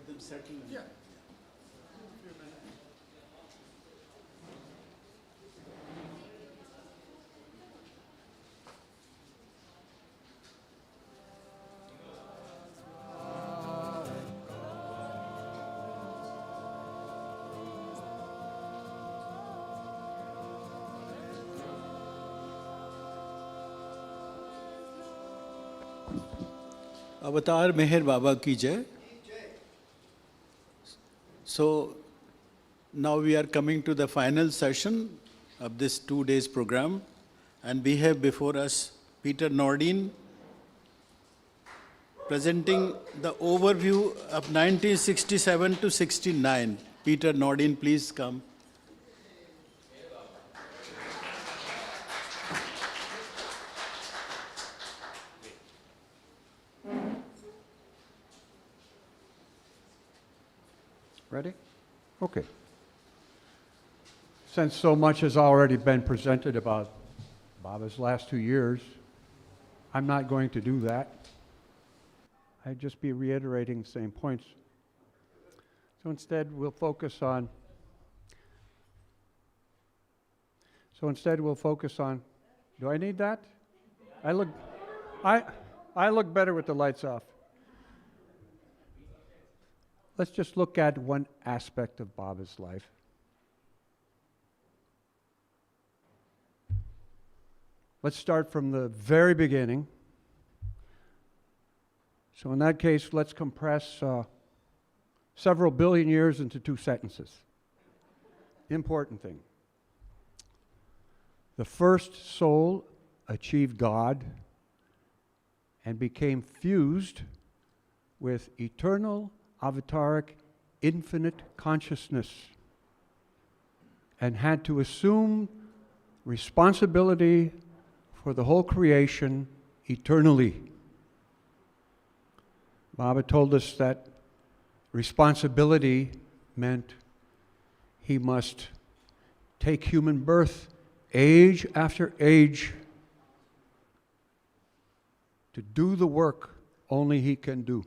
Let them settle. Yeah. Avatar Meher Baba ki jai. So now we are coming to the final session of this 2 days program, and we have before us Peter Nordin presenting the overview of 1967 to 69. Peter Nordin, please come. Ready? Okay. Since so much has already been presented about Baba's last 2 years, I'm not going to do that. I'd just be reiterating the same points. So instead, we'll focus on. Do I need that? I look better with the lights off. Let's just look at one aspect of Baba's life. Let's start from the very beginning. So in that case, let's compress several billion years into 2 sentences. Important thing. The first soul achieved God and became fused with eternal Avataric infinite consciousness and had to assume responsibility for the whole creation eternally. Baba told us that responsibility meant he must take human birth age after age to do the work only he can do.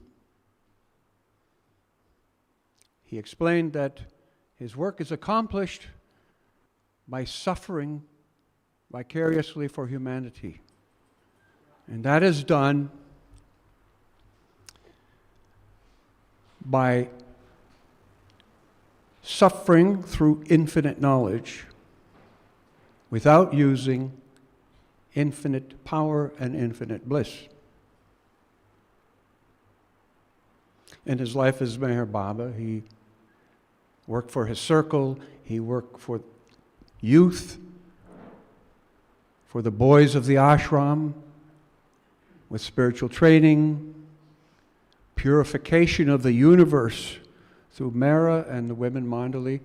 He explained that his work is accomplished by suffering vicariously for humanity. And that is done by suffering through infinite knowledge without using infinite power and infinite bliss. In his life as Meher Baba, he worked for his circle, he worked for youth, for the boys of the ashram, with spiritual training, purification of the universe through Mera and the women mandali.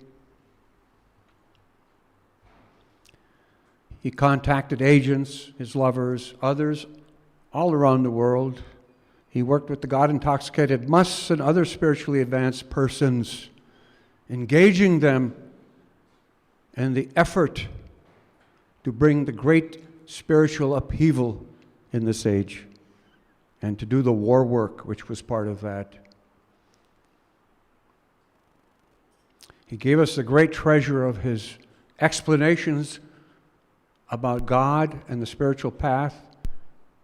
He contacted agents, his lovers, others all around the world. He worked with the God-intoxicated musts and other spiritually advanced persons, engaging them in the effort to bring the great spiritual upheaval in this age and to do the war work, which was part of that. He gave us the great treasure of his explanations about God and the spiritual path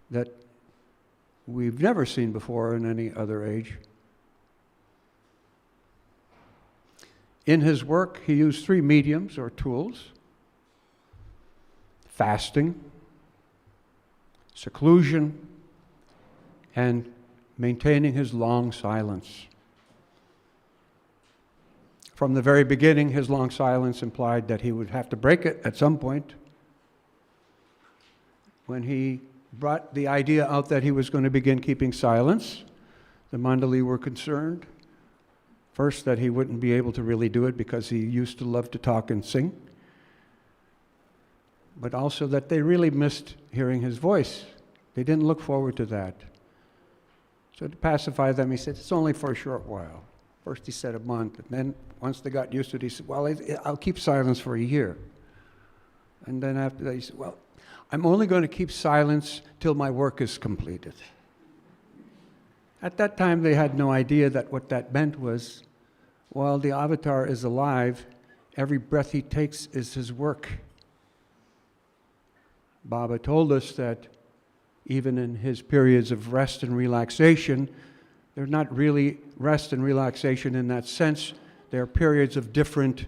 that we've never seen before in any other age. In his work, he used 3 mediums or tools: fasting, seclusion, and maintaining his long silence. From the very beginning, his long silence implied that he would have to break it at some point. When he brought the idea out that he was going to begin keeping silence, the Mandali were concerned. First, that he wouldn't be able to really do it because he used to love to talk and sing, but also that they really missed hearing his voice. They didn't look forward to that. So to pacify them, he said, it's only for a short while. First he said a month, and then once they got used to it, he said, well, I'll keep silence for a year. And then after that, he said, well, I'm only going to keep silence till my work is completed. At that time, they had no idea that what that meant was, while the avatar is alive, every breath he takes is his work. Baba told us that even in his periods of rest and relaxation, they're not really rest and relaxation in that sense. They're periods of different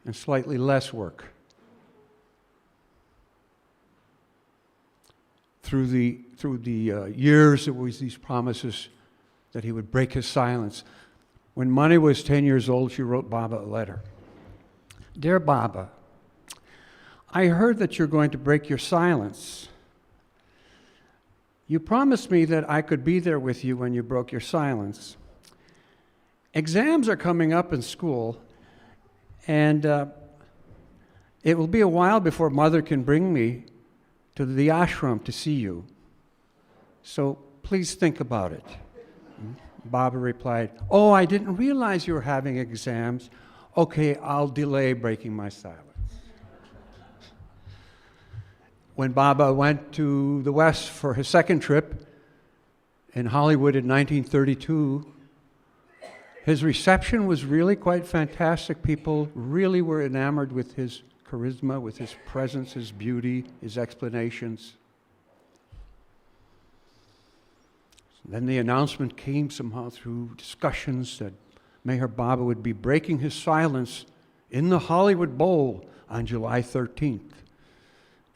and slightly less work. Through the years, it was these promises that he would break his silence. When Mani was 10 years old, she wrote Baba a letter. Dear Baba, I heard that you're going to break your silence. You promised me that I could be there with you when you broke your silence. Exams are coming up in school, and it will be a while before Mother can bring me to the ashram to see you. So please think about it. Baba replied, oh, I didn't realize you were having exams. Okay, I'll delay breaking my silence. When Baba went to the West for his second trip in Hollywood in 1932, his reception was really quite fantastic. People really were enamored with his charisma, with his presence, his beauty, his explanations. Then the announcement came somehow through discussions that Meher Baba would be breaking his silence in the Hollywood Bowl on July 13th.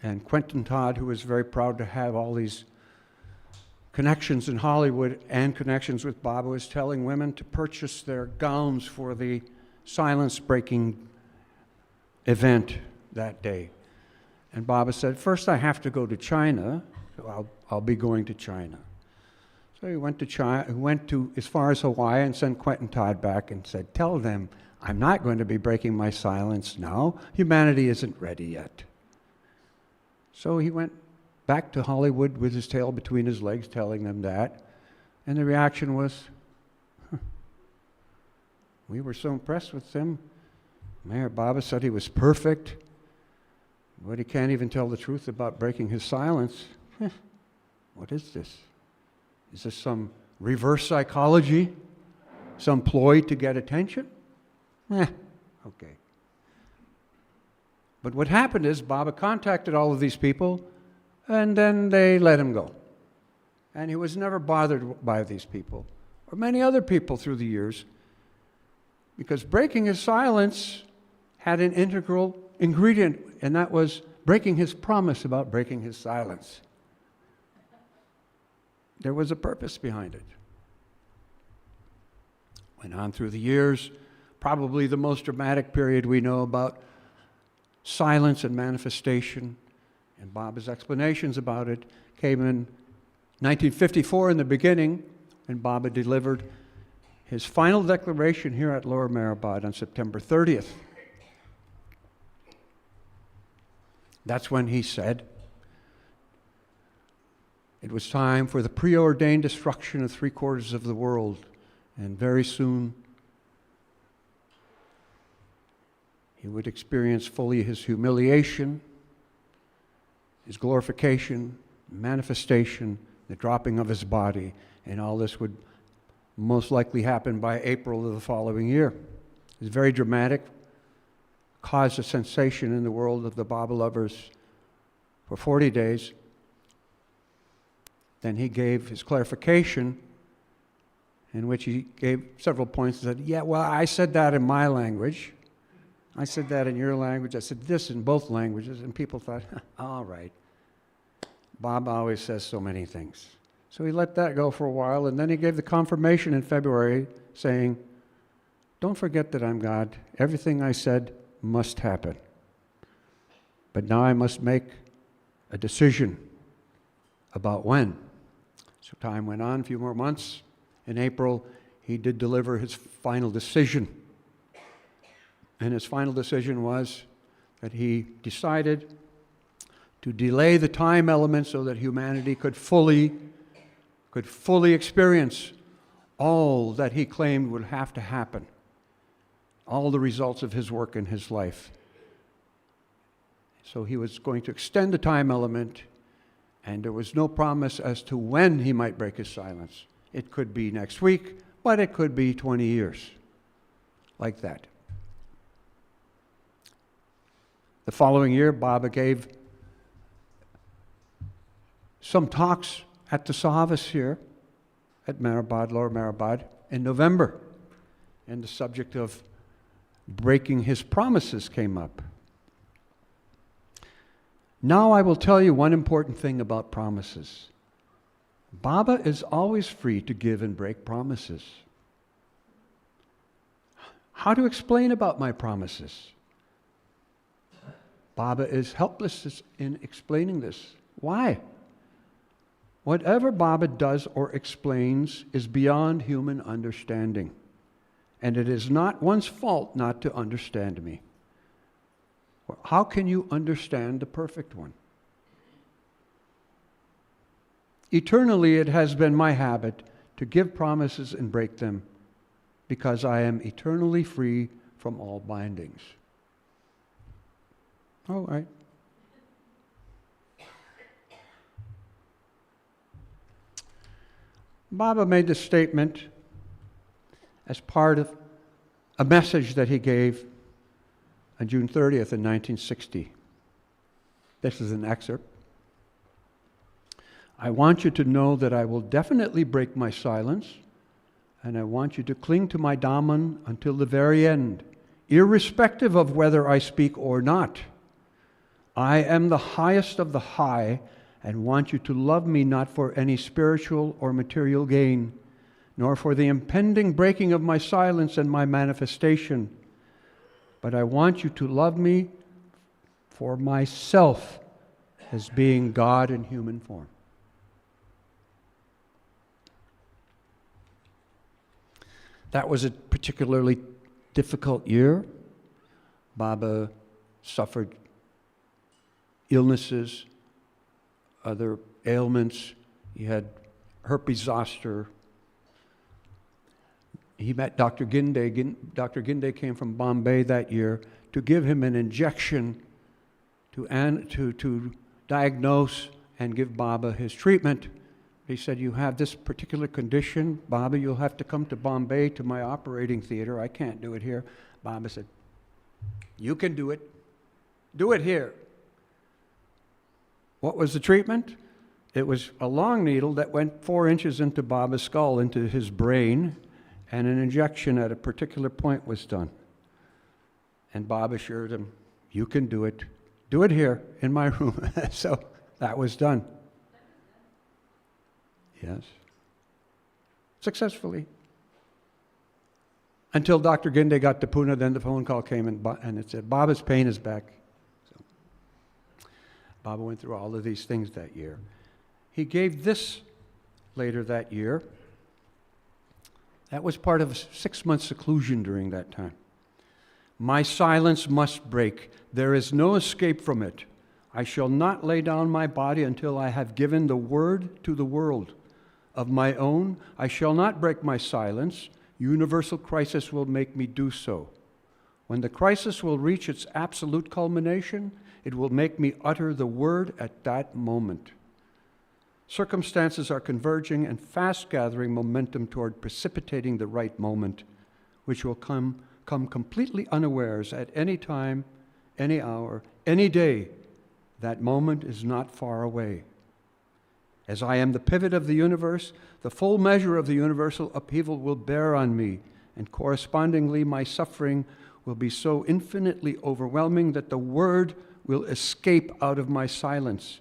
And Quentin Todd, who was very proud to have all these connections in Hollywood and connections with Baba, was telling women to purchase their gowns for the silence-breaking event that day. And Baba said, first I have to go to China, so I'll be going to China. So he went to China, he went to as far as Hawaii and sent Quentin Todd back and said, tell them I'm not going to be breaking my silence now. Humanity isn't ready yet. So he went back to Hollywood with his tail between his legs, telling them that. And the reaction was, we were so impressed with him. Meher Baba said he was perfect, but he can't even tell the truth about breaking his silence. What is this? Is this some reverse psychology? Some ploy to get attention? Okay. But what happened is Baba contacted all of these people, and then they let him go. And he was never bothered by these people, or many other people through the years, because breaking his silence had an integral ingredient, and that was breaking his promise about breaking his silence. There was a purpose behind it. Went on through the years. Probably the most dramatic period we know about silence and manifestation, and Baba's explanations about it came in 1954 in the beginning, and Baba delivered his final declaration here at Lower Mehrabad on September 30th. That's when he said, it was time for the preordained destruction of 3/4 of the world, and very soon he would experience fully his humiliation, his glorification, manifestation, the dropping of his body, and all this would most likely happen by April of the following year. It's very dramatic, caused a sensation in the world of the Baba lovers for 40 days. Then he gave his clarification, in which he gave several points. He said, yeah, well, I said that in my language. I said that in your language. I said this in both languages. And people thought, all right. Bob always says so many things. So he let that go for a while, and then he gave the confirmation in February saying, don't forget that I'm God. Everything I said must happen. But now I must make a decision about when. So time went on, a few more months. In April, he did deliver his final decision. And his final decision was that he decided to delay the time element so that humanity could fully experience all that he claimed would have to happen, all the results of his work in his life. So he was going to extend the time element, and there was no promise as to when he might break his silence. It could be next week, but it could be 20 years, like that. The following year, Baba gave some talks at the Sahavas here at Mehrabad, Lower Mehrabad, in November. And the subject of breaking his promises came up. Now I will tell you one important thing about promises. Baba is always free to give and break promises. How to explain about my promises? Baba is helpless in explaining this. Why? Whatever Baba does or explains is beyond human understanding. And it is not one's fault not to understand me. How can you understand the perfect one? Eternally, it has been my habit to give promises and break them because I am eternally free from all bindings. All right. Baba made this statement as part of a message that he gave on June 30th in 1960. This is an excerpt. I want you to know that I will definitely break my silence, and I want you to cling to my Dhamman until the very end, irrespective of whether I speak or not. I am the highest of the high, and want you to love me not for any spiritual or material gain, nor for the impending breaking of my silence and my manifestation, but I want you to love me for myself as being God in human form. That was a particularly difficult year. Baba suffered illnesses, other ailments. He had herpes zoster. He met Dr. Ginde. Dr. Ginde came from Bombay that year to give him an injection to diagnose and give Baba his treatment. He said, you have this particular condition, Baba, you'll have to come to Bombay to my operating theater. I can't do it here. Baba said, you can do it. Do it here. What was the treatment? It was a long needle that went 4 inches into Baba's skull, into his brain, and an injection at a particular point was done. And Baba assured him, you can do it. Do it here in my room. So that was done. Yes. Successfully. Until Dr. Ginde got to Pune, then the phone call came and it said, Baba's pain is back. So Baba went through all of these things that year. He gave this later that year. That was part of a 6-month seclusion during that time. My silence must break. There is no escape from it. I shall not lay down my body until I have given the word to the world. Of my own, I shall not break my silence. Universal crisis will make me do so. When the crisis will reach its absolute culmination, it will make me utter the word at that moment. Circumstances are converging and fast gathering momentum toward precipitating the right moment, which will come completely unawares at any time, any hour, any day. That moment is not far away. As I am the pivot of the universe, the full measure of the universal upheaval will bear on me, and correspondingly my suffering will be so infinitely overwhelming that the word will escape out of my silence.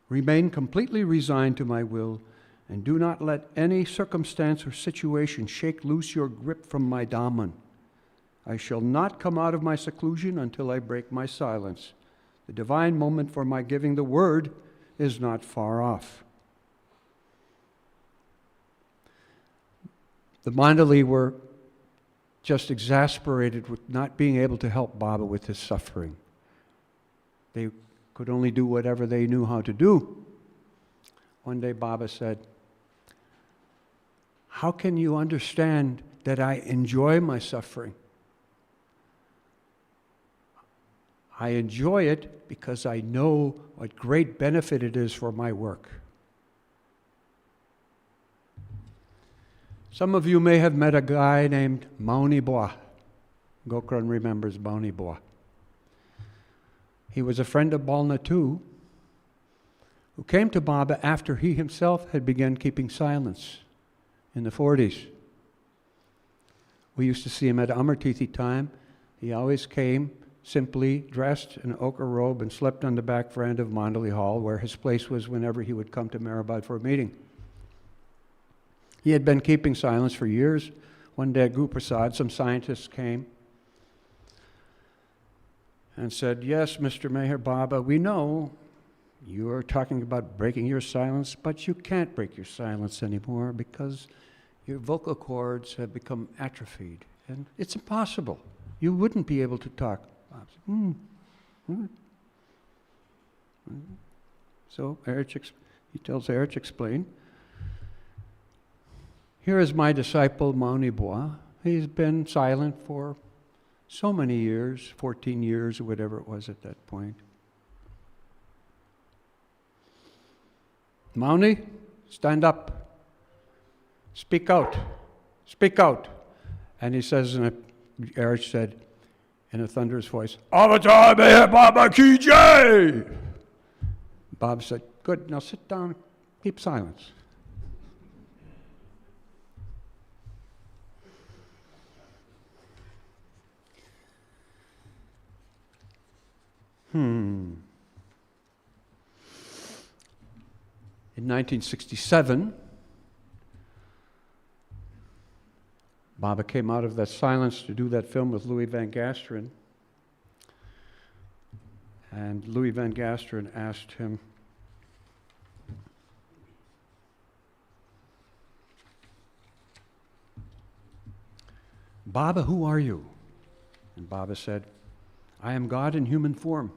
Remain completely resigned to my will, and do not let any circumstance or situation shake loose your grip from my Dhamman. I shall not come out of my seclusion until I break my silence. The divine moment for my giving the word is not far off. The Mandali were just exasperated with not being able to help Baba with his suffering. They could only do whatever they knew how to do. One day Baba said, how can you understand that I enjoy my suffering? I enjoy it because I know what great benefit it is for my work. Some of you may have met a guy named Mauni Boa. Gokran remembers Mauni Boa. He was a friend of Balna too, who came to Baba after he himself had begun keeping silence in the 40s. We used to see him at Amartithi time. He always came simply dressed in an ochre robe and slept on the back veranda of Mandali Hall, where his place was whenever he would come to Mehrabad for a meeting. He had been keeping silence for years. One day at Guprasad, some scientists came and said, "Yes, Mr. Meher Baba, we know you are talking about breaking your silence, but you can't break your silence anymore because your vocal cords have become atrophied, and it's impossible. You wouldn't be able to talk." So he tells Erich, explain. Here is my disciple Mauni Boa. He's been silent for so many years, 14 years or whatever it was at that point. Mauni, stand up. Speak out. Speak out. And he says, Erich said in a thunderous voice, "Avataric Meher Baba Ki Jai!" Bob said, "Good, now sit down, keep silence." In 1967, Baba came out of that silence to do that film with Louis Van Gasteren. And Louis Van Gasteren asked him, "Baba, who are you?" And Baba said, "I am God in human form.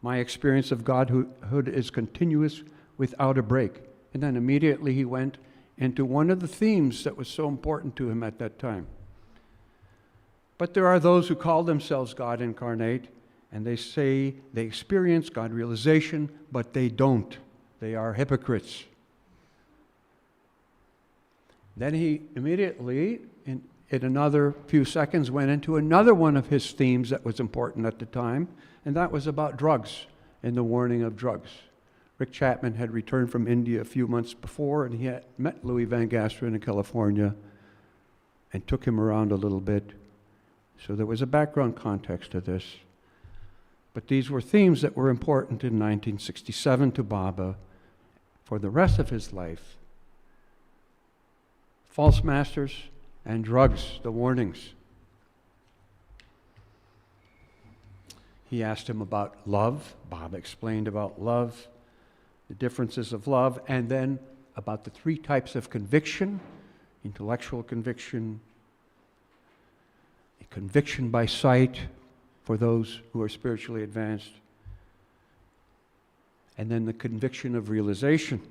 My experience of Godhood is continuous without a break." And then immediately he went into one of the themes that was so important to him at that time. But there are those who call themselves God incarnate, and they say they experience God realization, but they don't. They are hypocrites. Then he immediately, in another few seconds, went into another one of his themes that was important at the time, and that was about drugs and the warning of drugs. Rick Chapman had returned from India a few months before, and he had met Louis Van Gasteren in California and took him around a little bit. So there was a background context to this. But these were themes that were important in 1967 to Baba for the rest of his life. False masters and drugs, the warnings. He asked him about love. Baba explained about love, the differences of love, and then about the three types of conviction: intellectual conviction, a conviction by sight for those who are spiritually advanced, and then the conviction of realization.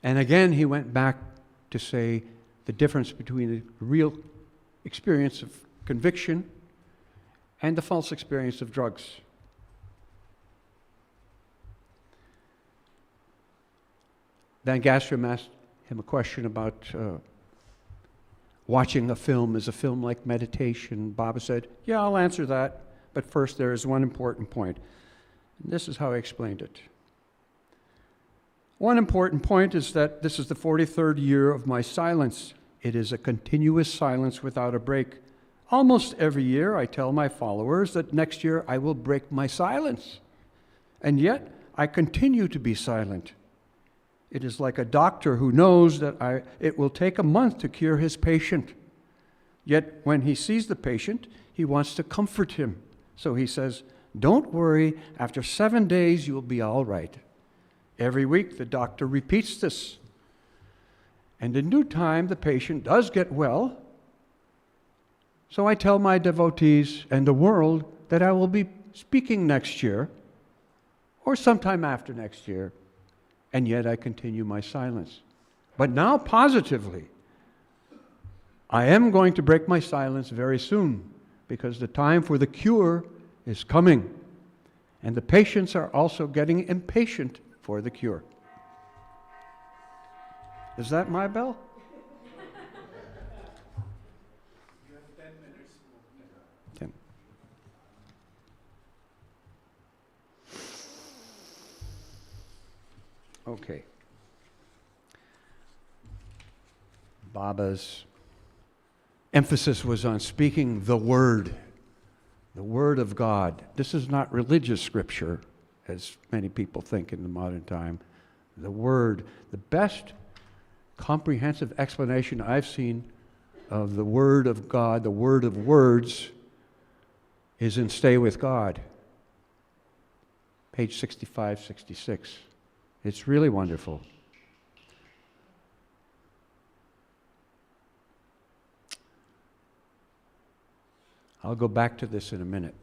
And again, he went back to say the difference between the real experience of conviction and the false experience of drugs. Van Gasteren asked him a question about watching a film. Is a film like meditation? Baba said, "Yeah, I'll answer that, but first there is one important point." And this is how I explained it. One important point is that this is the 43rd year of my silence. It is a continuous silence without a break. Almost every year I tell my followers that next year I will break my silence. And yet I continue to be silent. It is like a doctor who knows that it will take a month to cure his patient. Yet when he sees the patient, he wants to comfort him. So he says, "Don't worry, after 7 days you'll be all right." Every week the doctor repeats this. And in due time the patient does get well. So I tell my devotees and the world that I will be speaking next year or sometime after next year, and yet I continue my silence. But now positively, I am going to break my silence very soon because the time for the cure is coming, and the patients are also getting impatient for the cure. Is that my bell? Okay. Baba's emphasis was on speaking the Word of God. This is not religious scripture, as many people think in the modern time. The Word, the best comprehensive explanation I've seen of the Word of God, the Word of words, is in Stay with God, page 65, 66. It's really wonderful. I'll go back to this in a minute.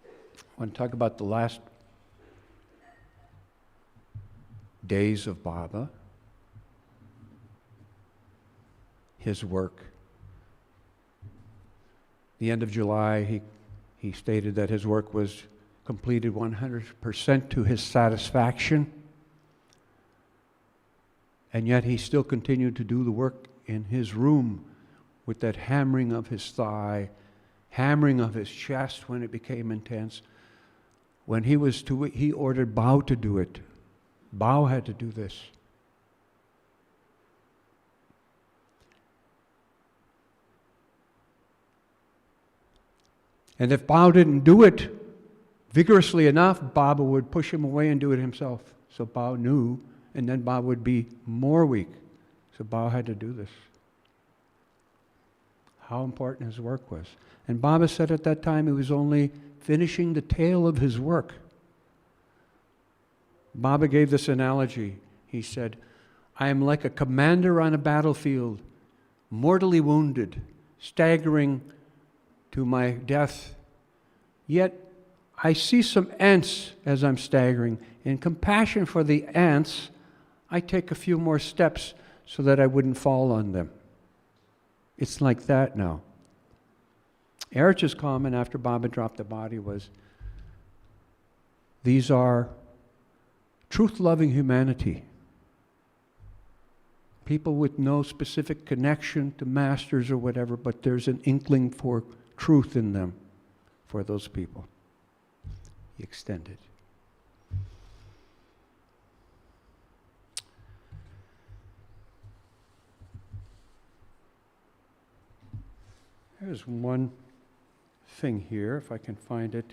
I want to talk about the last days of Baba, his work. The end of July, he stated that his work was completed 100% to his satisfaction, and yet he still continued to do the work in his room with that hammering of his thigh, hammering of his chest when it became intense. When he ordered Bao to do it. Bao had to do this. And if Bao didn't do it vigorously enough, Baba would push him away and do it himself. So Bao knew, and then Bao would be more weak. So Bao had to do this. How important his work was. And Baba said at that time he was only finishing the tail of his work. Baba gave this analogy. He said, I am like a commander on a battlefield, mortally wounded, staggering to my death. Yet I see some ants as I'm staggering. In compassion for the ants, I take a few more steps so that I wouldn't fall on them. It's like that now. Erich's comment after Baba dropped the body was, these are truth-loving humanity. People with no specific connection to masters or whatever, but there's an inkling for truth in them for those people. He extended. There's one thing here, if I can find it.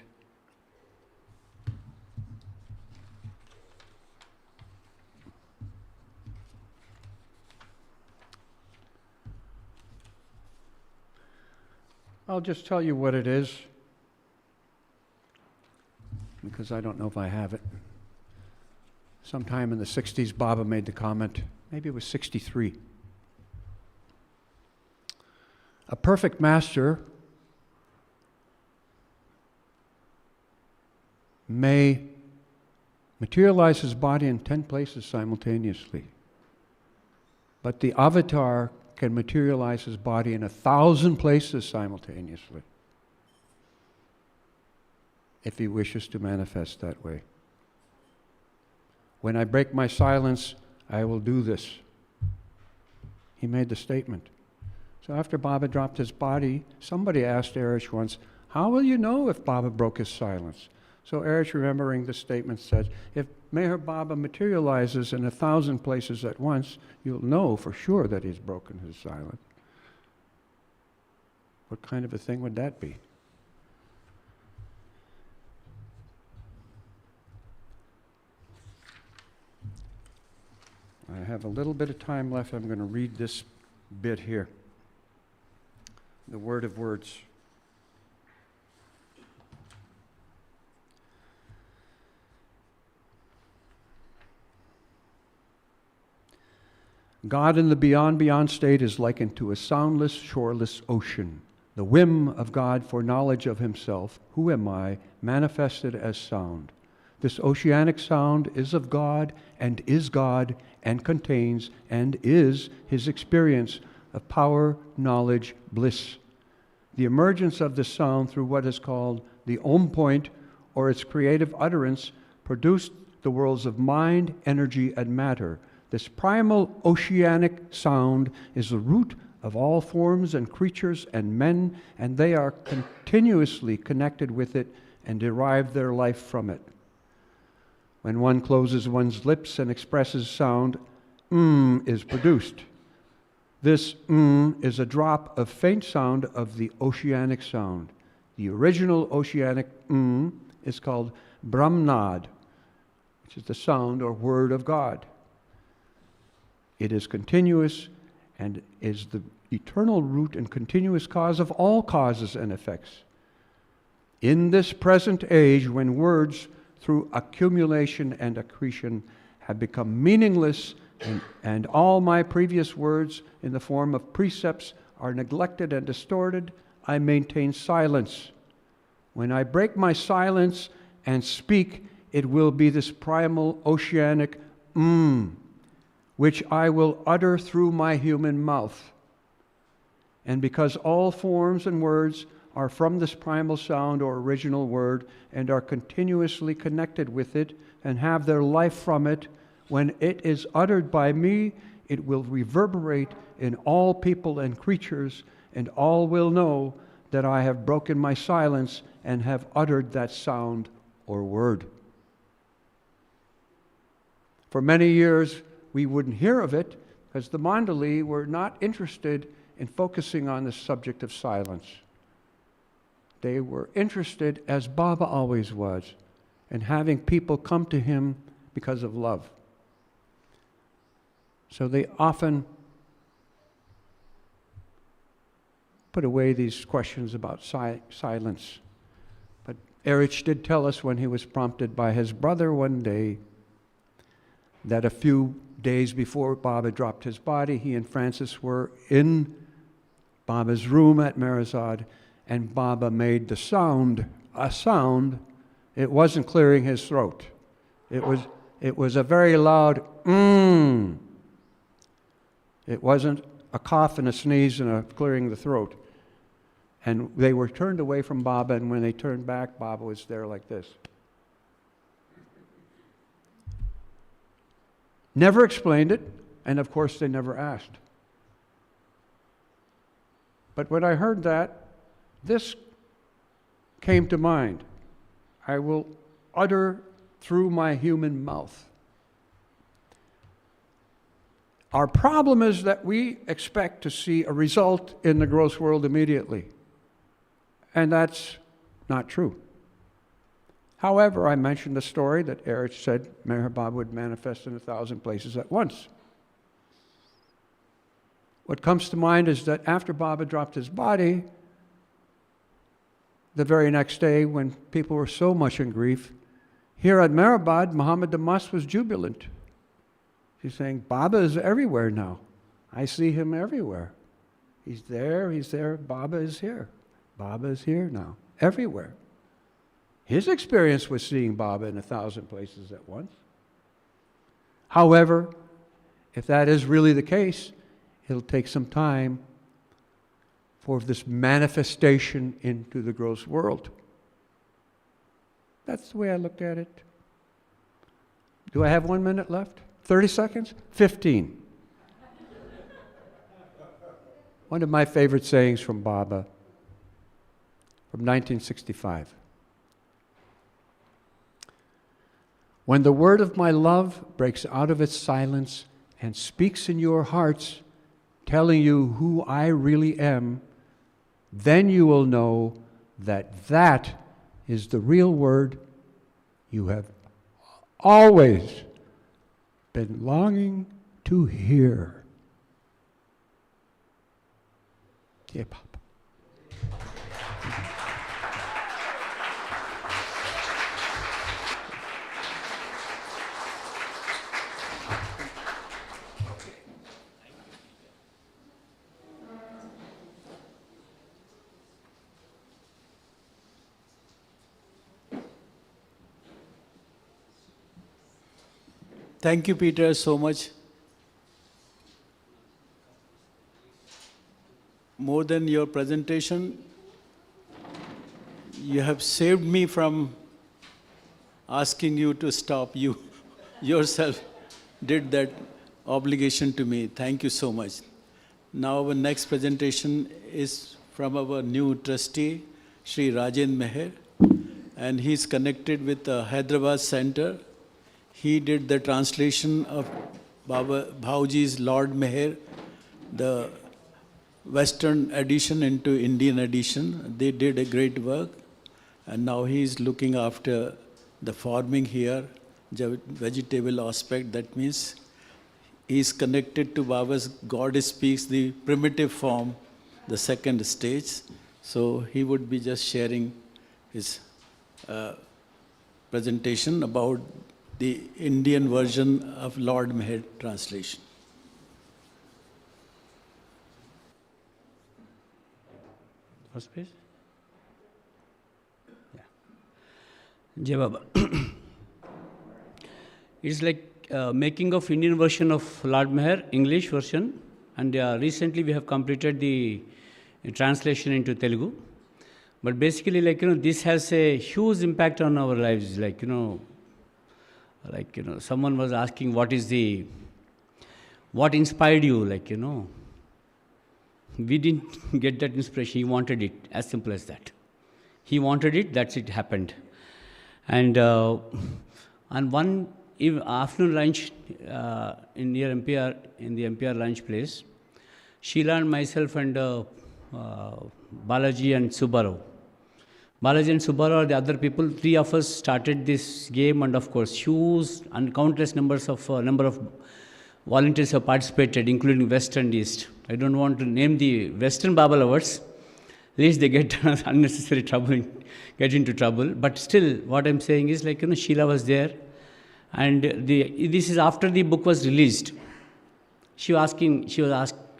I'll just tell you what it is, because I don't know if I have it. Sometime in the 60s, Baba made the comment, maybe it was 63. A perfect master may materialize his body in 10 places simultaneously, but the avatar can materialize his body in 1,000 places simultaneously if he wishes to manifest that way. When I break my silence, I will do this. He made the statement. So after Baba dropped his body, somebody asked Erich once, how will you know if Baba broke his silence? So Erich, remembering the statement, said, if Meher Baba materializes in 1,000 places at once, you'll know for sure that he's broken his silence. What kind of a thing would that be? I have a little bit of time left. I'm going to read this bit here. The word of words. God in the beyond state is likened to a soundless, shoreless ocean. The whim of God for knowledge of himself, who am I, manifested as sound. This oceanic sound is of God and contains and is his experience of power, knowledge, bliss. The emergence of this sound through what is called the Om point, or its creative utterance, produced the worlds of mind, energy, and matter. This primal oceanic sound is the root of all forms and creatures and men, and they are continuously connected with it and derive their life from it. When one closes one's lips and expresses sound, is produced. This is a drop of faint sound of the oceanic sound. The original oceanic is called Brahmnad, which is the sound or word of God. It is continuous and is the eternal root and continuous cause of all causes and effects. In this present age, when words through accumulation and accretion have become meaningless, and all my previous words in the form of precepts are neglected and distorted, I maintain silence. When I break my silence and speak, it will be this primal oceanic which I will utter through my human mouth. And because all forms and words are from this primal sound or original word and are continuously connected with it and have their life from it, when it is uttered by me, it will reverberate in all people and creatures, and all will know that I have broken my silence and have uttered that sound or word. For many years, we wouldn't hear of it because the Mandali were not interested in focusing on the subject of silence. They were interested, as Baba always was, in having people come to him because of love. So they often put away these questions about silence. But Erich did tell us when he was prompted by his brother one day that a few days before Baba dropped his body, he and Francis were in Baba's room at Merazad, and Baba made a sound. It wasn't clearing his throat. It was a very loud It wasn't a cough and a sneeze and a clearing the throat. And they were turned away from Baba, and when they turned back, Baba was there like this. Never explained it, and of course they never asked. But when I heard that, this came to mind. I will utter through my human mouth. Our problem is that we expect to see a result in the gross world immediately. And that's not true. However, I mentioned the story that Erich said Meher Baba would manifest in 1,000 places at once. What comes to mind is that after Baba dropped his body, the very next day when people were so much in grief, here at Mehrabad, Muhammad Damas was jubilant. He's saying, Baba is everywhere now. I see him everywhere. He's there, Baba is here. Baba is here now, everywhere. His experience was seeing Baba in 1,000 places at once. However, if that is really the case, it'll take some time for this manifestation into the gross world. That's the way I look at it. Do I have 1 minute left? 30 seconds? 15. One of my favorite sayings from Baba from 1965. When the word of my love breaks out of its silence and speaks in your hearts, telling you who I really am, then you will know that that is the real word you have always been longing to hear. Yeah, Papa. Thank you, Peter, so much. More than your presentation, you have saved me from asking you to stop. You yourself did that obligation to me. Thank you so much. Now our next presentation is from our new trustee, Sri Rajendra Meher, and he's connected with the Hyderabad Center. He did the translation of Baba Bhauji's Lord Meher, the Western edition into Indian edition. They did a great work, and now he is looking after the farming here, the vegetable aspect. That means he is connected to Baba's God Speaks, the primitive form, the second stage. So he would be just sharing his presentation about the Indian version of Lord Meher translation. First page? Yeah. Jai Baba. It's like making of Indian version of Lord Meher, English version, and recently we have completed the translation into Telugu. But basically, this has a huge impact on our lives. Someone was asking, what inspired you? We didn't get that inspiration. He wanted it, as simple as that. He wanted it, that's it happened. And on one afternoon lunch in the MPR lunch place, Sheila and myself and Balaji and Subbarao. Balaji and Subbarao are the other people. Three of us started this game, and of course, huge and countless number of volunteers have participated, including West and East. I don't want to name the Western Baba lovers, least they get unnecessary trouble, get into trouble. But still, what I'm saying is, Sheila was there, and this is after the book was released. She was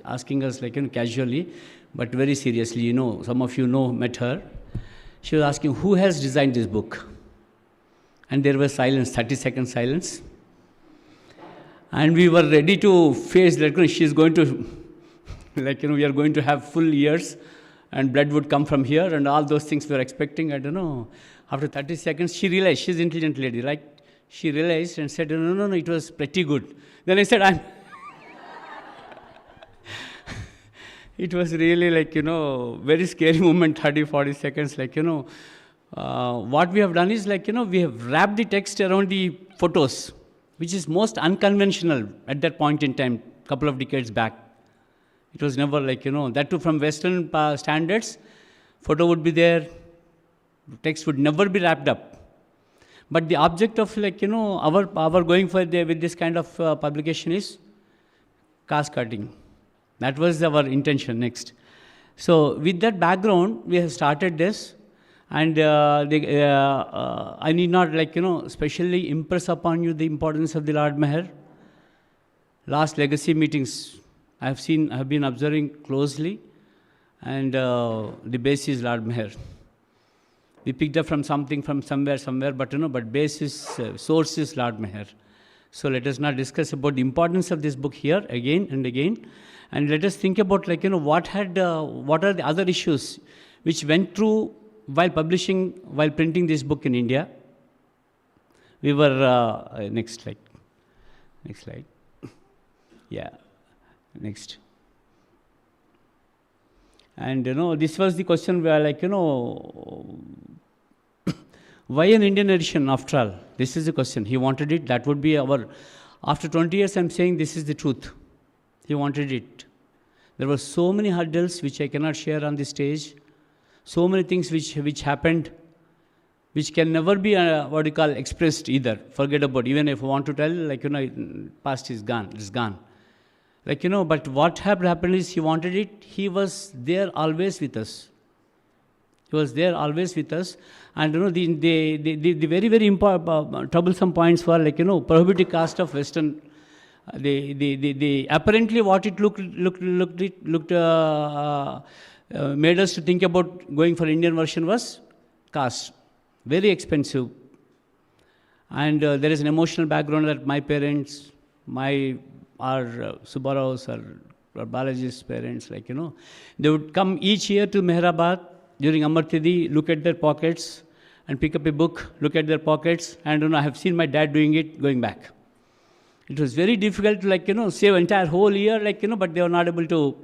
asking us, casually, but very seriously. Some of you met her. She was asking, who has designed this book? And there was silence, 30-second silence. And we were ready to face that, she's going to, we are going to have full ears and blood would come from here and all those things we were expecting. I don't know. After 30 seconds, she realized, she's an intelligent lady, right? She realized and said, no, it was pretty good. Then I said, it was really very scary moment, 30, 40 seconds. What we have done is we have wrapped the text around the photos, which is most unconventional at that point in time, couple of decades back. It was never that too from Western standards, photo would be there, text would never be wrapped up. But the object of our going for with this kind of publication is cast cutting. That was our intention next. So with that background, we have started this, and I need not specially impress upon you the importance of the Lord Meher. Last legacy meetings, I have been observing closely, and the base is Lord Meher. We picked up from something from somewhere, but base is, source is Lord Meher. So let us not discuss about the importance of this book here again and again. And let us think about what are the other issues which went through while printing this book in India. We were, next slide. Yeah, next. And this was the question where why an Indian edition after all? This is the question. He wanted it. That would be after 20 years I'm saying this is the truth. He wanted it. There were so many hurdles which I cannot share on the stage. So many things which happened, which can never be expressed either. Forget about. Even if I want to tell, past is gone. It's gone. But what happened is he wanted it. He was there always with us. He was there always with us. And the very, very important troublesome points were prohibitive caste of Western. The apparently what it looked made us to think about going for Indian version was caste, very expensive, and there is an emotional background that my parents, our Subbarao's or Balaji's parents, they would come each year to Meherabad during Amar Tithi, look at their pockets and pick up a book, look at their pockets, and I have seen my dad doing it, going back. It was very difficult to save entire whole year, but they were not able to.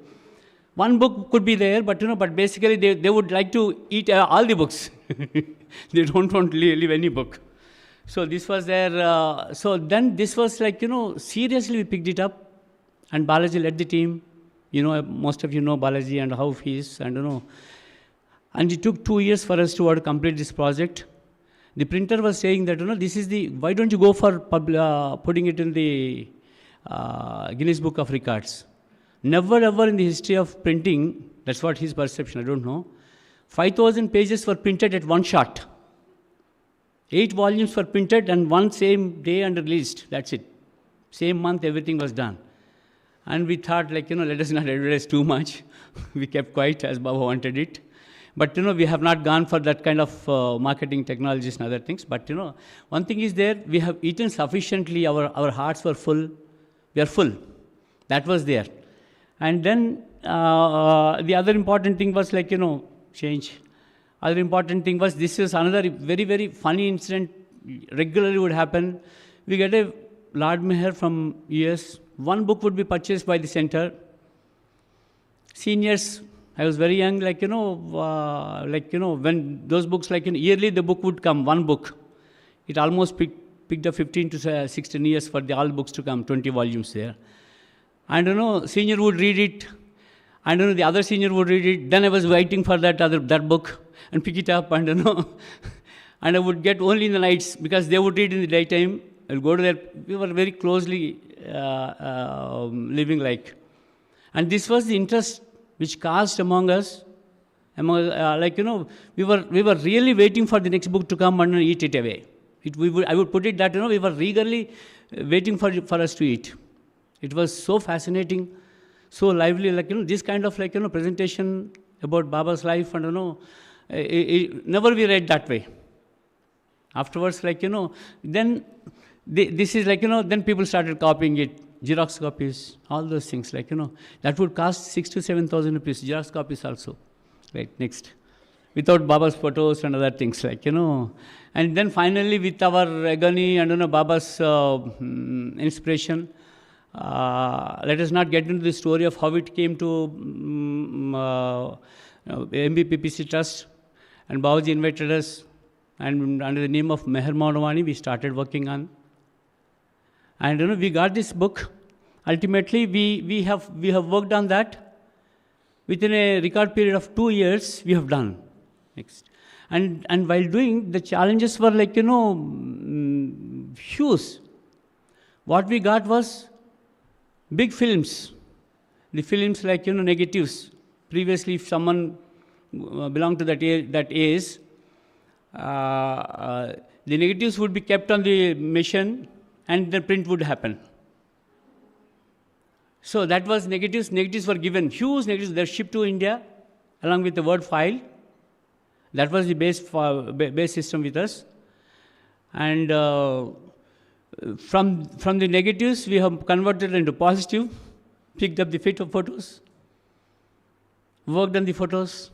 One book could be there, but but basically they would like to eat all the books. They don't want to leave any book. So this was there. So then this was like, seriously we picked it up, and Balaji led the team. Most of you know Balaji and how he is, and and it took 2 years for us to complete this project. The printer was saying that, this is why don't you go for putting it in the Guinness Book of Records? Never ever in the history of printing, that's what his perception, I don't know, 5,000 pages were printed at one shot. 8 volumes were printed and one same day and released, that's it. Same month, everything was done. And we thought, let us not advertise too much. We kept quiet as Baba wanted it. But, we have not gone for that kind of marketing technologies and other things. But, one thing is there, we have eaten sufficiently, our hearts were full. We are full. That was there. And then the other important thing was change. Other important thing was, this is another very, very funny incident, regularly would happen. We get a Lord Mayor from US. One book would be purchased by the center. Seniors, I was very young, when those books, yearly the book would come, one book. It almost picked up 15 to 16 years for all books to come, 20 volumes there. And senior would read it, and the other senior would read it. Then I was waiting for that book and pick it up, and and I would get only in the nights, because they would read in the daytime. I'll go to there. We were very closely living like. And this was the interest which caused among us, we were really waiting for the next book to come and eat it away. I would put it that, we were eagerly waiting for us to eat. It was so fascinating, so lively, this kind of presentation about Baba's life, and never we read that way. Afterwards, then this is then people started copying it. Xerox copies, all those things, that would cost 6,000 to 7,000 rupees, Xerox copies also. Right, next. Without Baba's photos and other things, And then finally, with our agony and, Baba's inspiration, let us not get into the story of how it came to MBPPC Trust, and Babaji invited us, and under the name of Meher Maudavani, we started working on. And we got this book. Ultimately, we have worked on that. Within a record period of 2 years, we have done. Next. And while doing, the challenges were huge. What we got was big films. The films negatives. Previously, if someone belonged to that age, the negatives would be kept on the machine, and the print would happen. So that was negatives. Negatives were given, huge negatives. They're shipped to India along with the Word file. That was the base system with us. And from the negatives, we have converted into positive, picked up the photos, worked on the photos,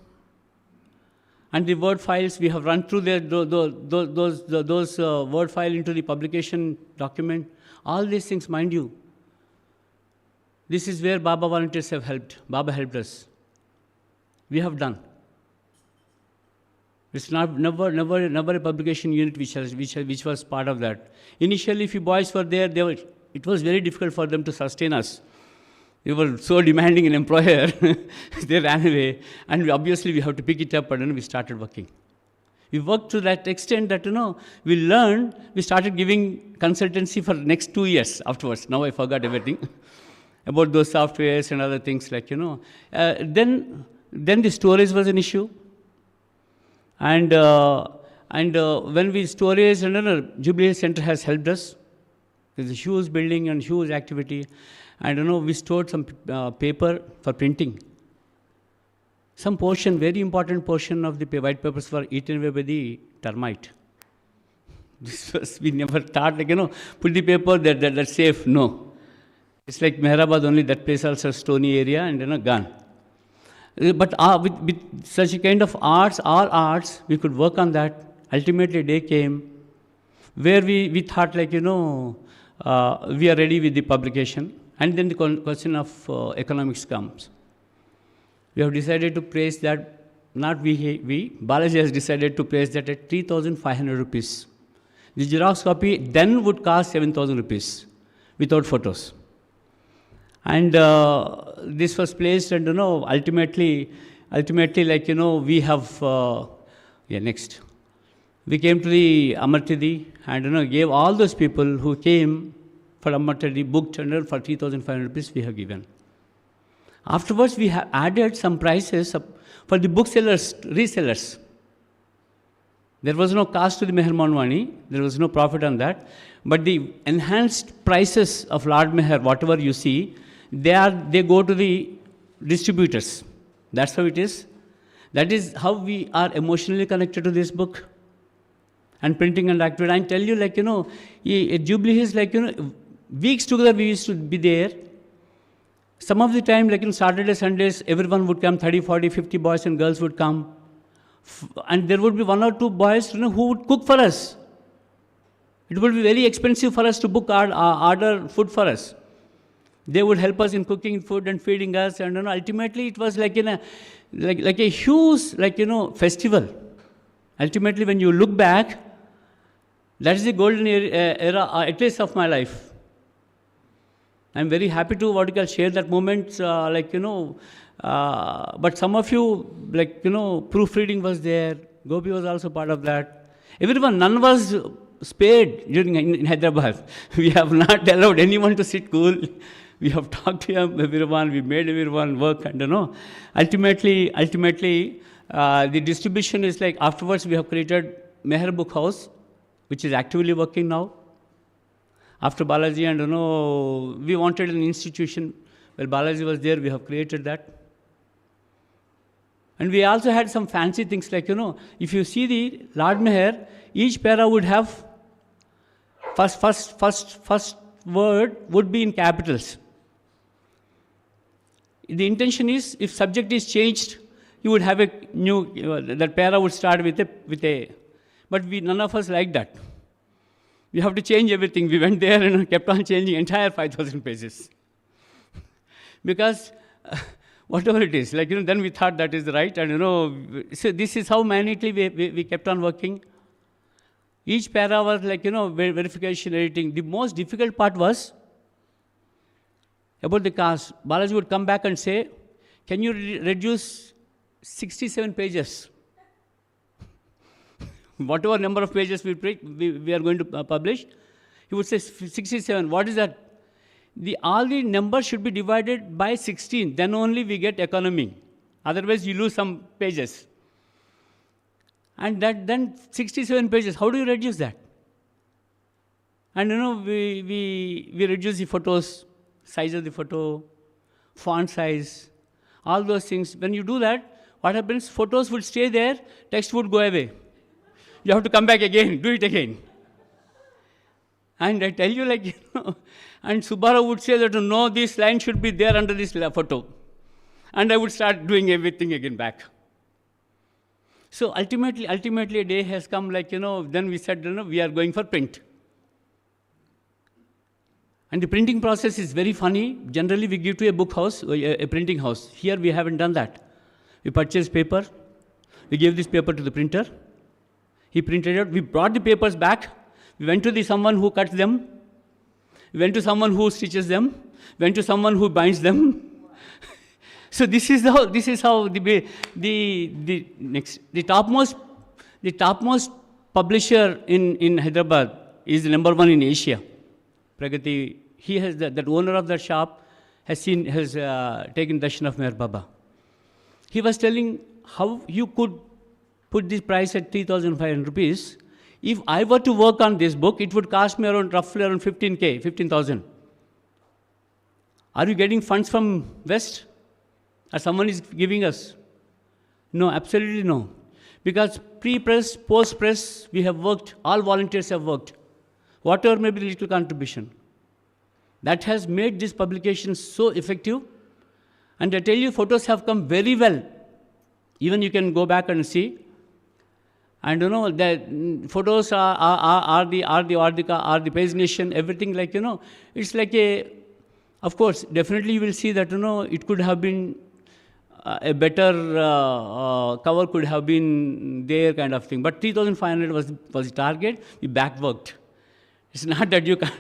and the Word files, we have run through those Word file into the publication document. All these things, mind you, this is where Baba volunteers have helped. Baba helped us. We have done. It's never a publication unit which was part of that. Initially, if you boys were there, it was very difficult for them to sustain us. We were so demanding an employer, they ran away, and obviously we have to pick it up, and we started working. We worked to that extent that, we learned, we started giving consultancy for next 2 years afterwards. Now I forgot everything about those softwares and other things Then the storage was an issue. And when we storage, Jubilee Center has helped us. There's a huge building and huge activity. And we stored some paper for printing. Some portion, very important portion of the white papers were eaten away by the termite. This was, we never thought, put the paper, that's safe. No. It's like Mehrabad only, that place also stony area, and gone. But with such a kind of arts, all arts, we could work on that. Ultimately, a day came where we thought we are ready with the publication. And then the question of economics comes. We have decided to place that, not we, Balaji has decided to place that at 3,500 rupees. The Xerox copy then would cost 7,000 rupees without photos. And this was placed, and ultimately, like we have. Next. We came to the Amartidi and gave all those people who came for Amartidi book tender for 3,500 rupees we have given. Afterwards, we have added some prices for the booksellers, resellers. There was no cost to the Meher Manwani, there was no profit on that. But the enhanced prices of Lord Meher, whatever you see, they go to the distributors. That's how it is. That is how we are emotionally connected to this book. And printing and activity. I tell you, like, at Jubilee Hills, like, weeks together we used to be there. Some of the time, like Saturday, Sundays, everyone would come, 30, 40, 50 boys and girls would come. And there would be 1 or 2 boys, who would cook for us. It would be very expensive for us to book order food for us. They would help us in cooking food and feeding us. And ultimately, it was like like a huge, festival. Ultimately, when you look back, that is the golden era, at least of my life. I'm very happy to share that moment, but some of you, proofreading was there. Gopi was also part of that. Everyone, none was spared in Hyderabad. We have not allowed anyone to sit cool. We have talked to everyone. We made everyone work, and ultimately, the distribution is like afterwards we have created Meher Book House, which is actively working now. After Balaji, and we wanted an institution. Well, Balaji was there, we have created that. And we also had some fancy things like, if you see the Lord Meher, each para would have first word would be in capitals. The intention is, if subject is changed, you would have a new, that para would start with a, but none of us like that. We have to change everything. We went there and kept on changing entire 5,000 pages. Because whatever it is, then we thought that is right. And so this is how minutely we kept on working. Each para was verification, editing. The most difficult part was about the cast. Balaji would come back and say, can you reduce 67 pages? Whatever number of pages we are going to publish, he would say 67. What is that? All the numbers should be divided by 16. Then only we get economy. Otherwise, you lose some pages. And then 67 pages. How do you reduce that? And we reduce the photos, size of the photo, font size, all those things. When you do that, what happens? Photos would stay there, text would go away. You have to come back again, do it again. And I tell you, and Subbarao would say that, no, this line should be there under this photo. And I would start doing everything again back. So ultimately a day has come, then we said, we are going for print. And the printing process is very funny. Generally, we give to a book house, a printing house. Here, we haven't done that. We purchased paper. We gave this paper to the printer. He printed it. We brought the papers back. We went to someone who cuts them. We went to someone who stitches them. Went to someone who binds them. So this is how the topmost publisher in Hyderabad is the number 1 in Asia. Pragati, he has that owner of that shop has taken darshan of Meher Baba. He was telling how you could put this price at 3,500 rupees. If I were to work on this book, it would cost me roughly around 15,000. Are you getting funds from West? Or someone is giving us? No, absolutely no. Because pre-press, post-press, we have worked, all volunteers have worked. Whatever may be the little contribution. That has made this publication so effective. And I tell you, photos have come very well. Even you can go back and see. And the photos are the pagination, everything it's like of course, definitely you will see that, it could have been a better cover could have been there, kind of thing. But 3,500 was the target. We back worked. It's not that you can.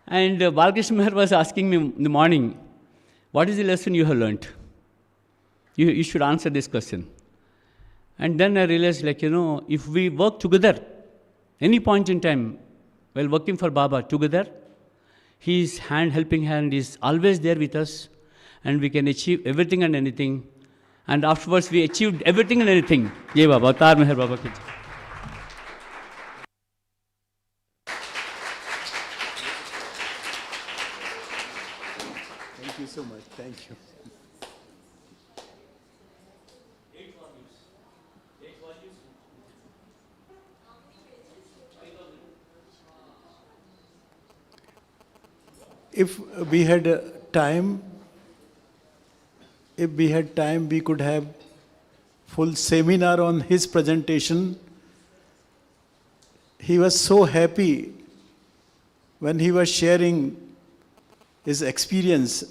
And Balkrishna Meher was asking me in the morning, what is the lesson you have learnt? You should answer this question. And then I realized, like, if we work together, any point in time, while working for Baba together, his helping hand is always there with us, and we can achieve everything and anything. And afterwards, we achieved everything and anything. Jai Baba, Avatar Meher Baba ki jai. Thank you so much. Thank you. If we had time, we could have full seminar on his presentation. He was so happy when he was sharing his experience.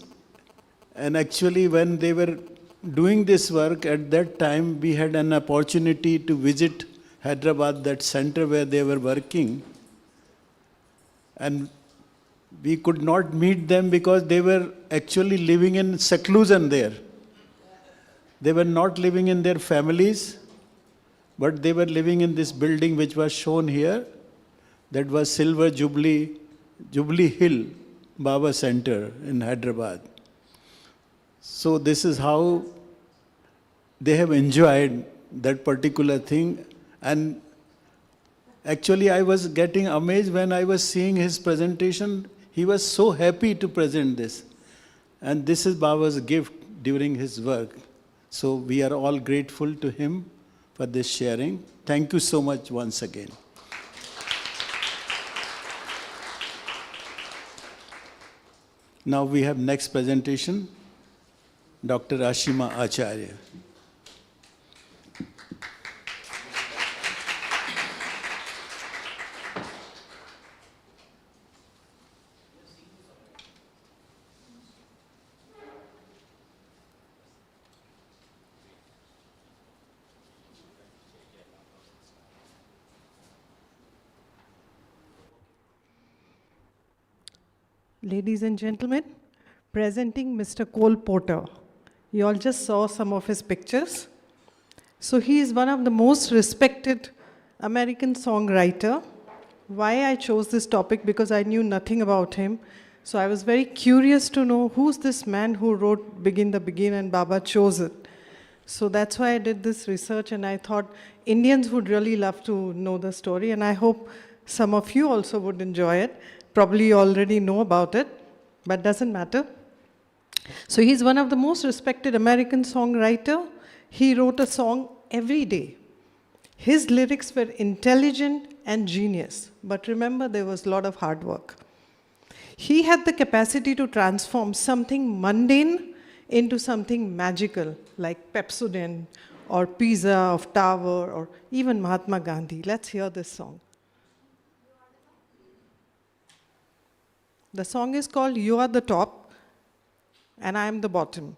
And actually, when they were doing this work, at that time, we had an opportunity to visit Hyderabad, that center where they were working. And we could not meet them because they were actually living in seclusion there. They were not living in their families, but they were living in this building which was shown here. That was Silver Jubilee Hill Baba Center in Hyderabad. So this is how they have enjoyed that particular thing. And actually, I was getting amazed when I was seeing his presentation. He was so happy to present this. And this is Baba's gift during his work. So we are all grateful to him for this sharing. Thank you so much once again. Now we have next presentation, Dr. Ashima Acharya. Ladies and gentlemen, presenting Mr. Cole Porter. You all just saw some of his pictures. So he is one of the most respected American songwriter. Why I chose this topic? Because I knew nothing about him. So I was very curious to know who's this man who wrote Begin the Begin and Baba chose it. So that's why I did this research, and I thought Indians would really love to know the story, and I hope some of you also would enjoy it. Probably you already know about it, but doesn't matter. So he's one of the most respected American songwriter. He wrote a song every day. His lyrics were intelligent and genius, but remember, there was a lot of hard work. He had the capacity to transform something mundane into something magical, like Pepsodent or Pizza of Tower or even Mahatma Gandhi. Let's hear this song. The song is called You Are the Top and I Am the Bottom.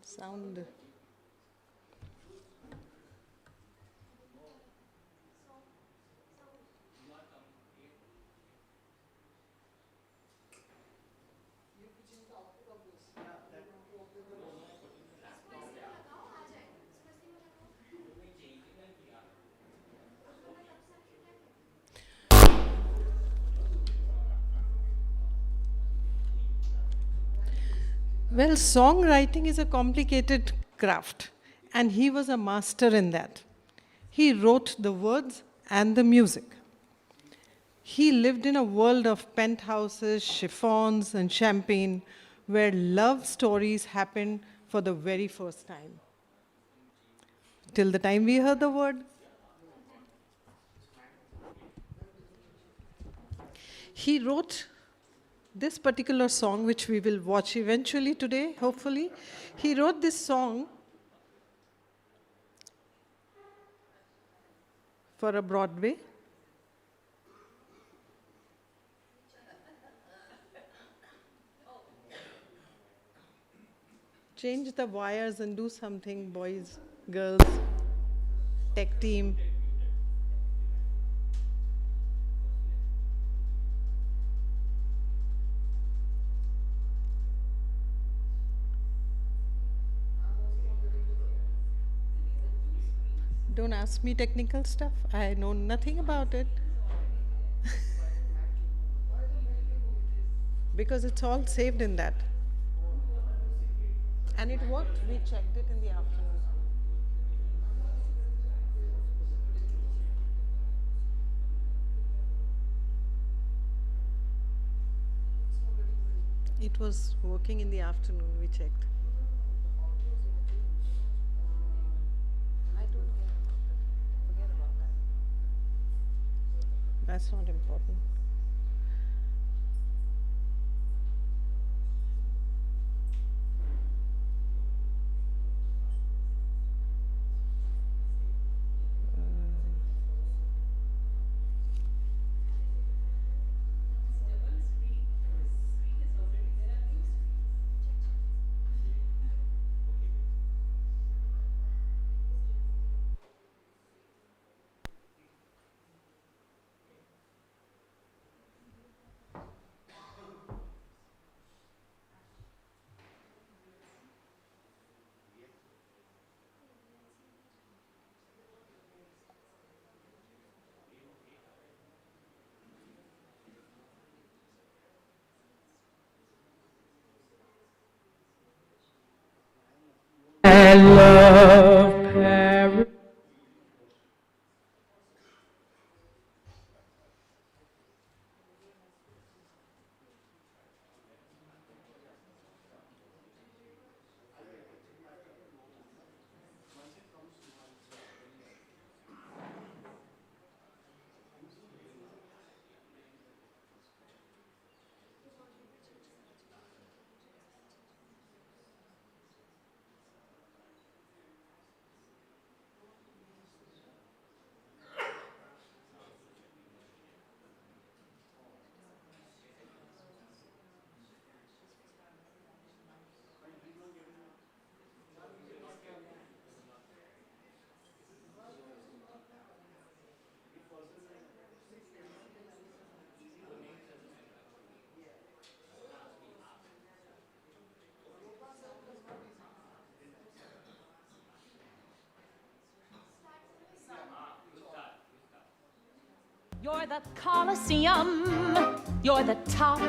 Sound. Well, songwriting is a complicated craft, and he was a master in that. He wrote the words and the music. He lived in a world of penthouses, chiffons, and champagne, where love stories happened for the very first time. Till the time we heard the word. He wrote this particular song, which we will watch eventually today, hopefully. He wrote this song for a Broadway. Change the wires and do something, boys, girls, tech team. Don't ask me technical stuff. I know nothing about it. Because it's all saved in that. And it worked. We checked it in the afternoon. It was working in the afternoon. We checked. I don't care about that. Forget about that. That's not important. I love Paris. You're the Colosseum, you're the top,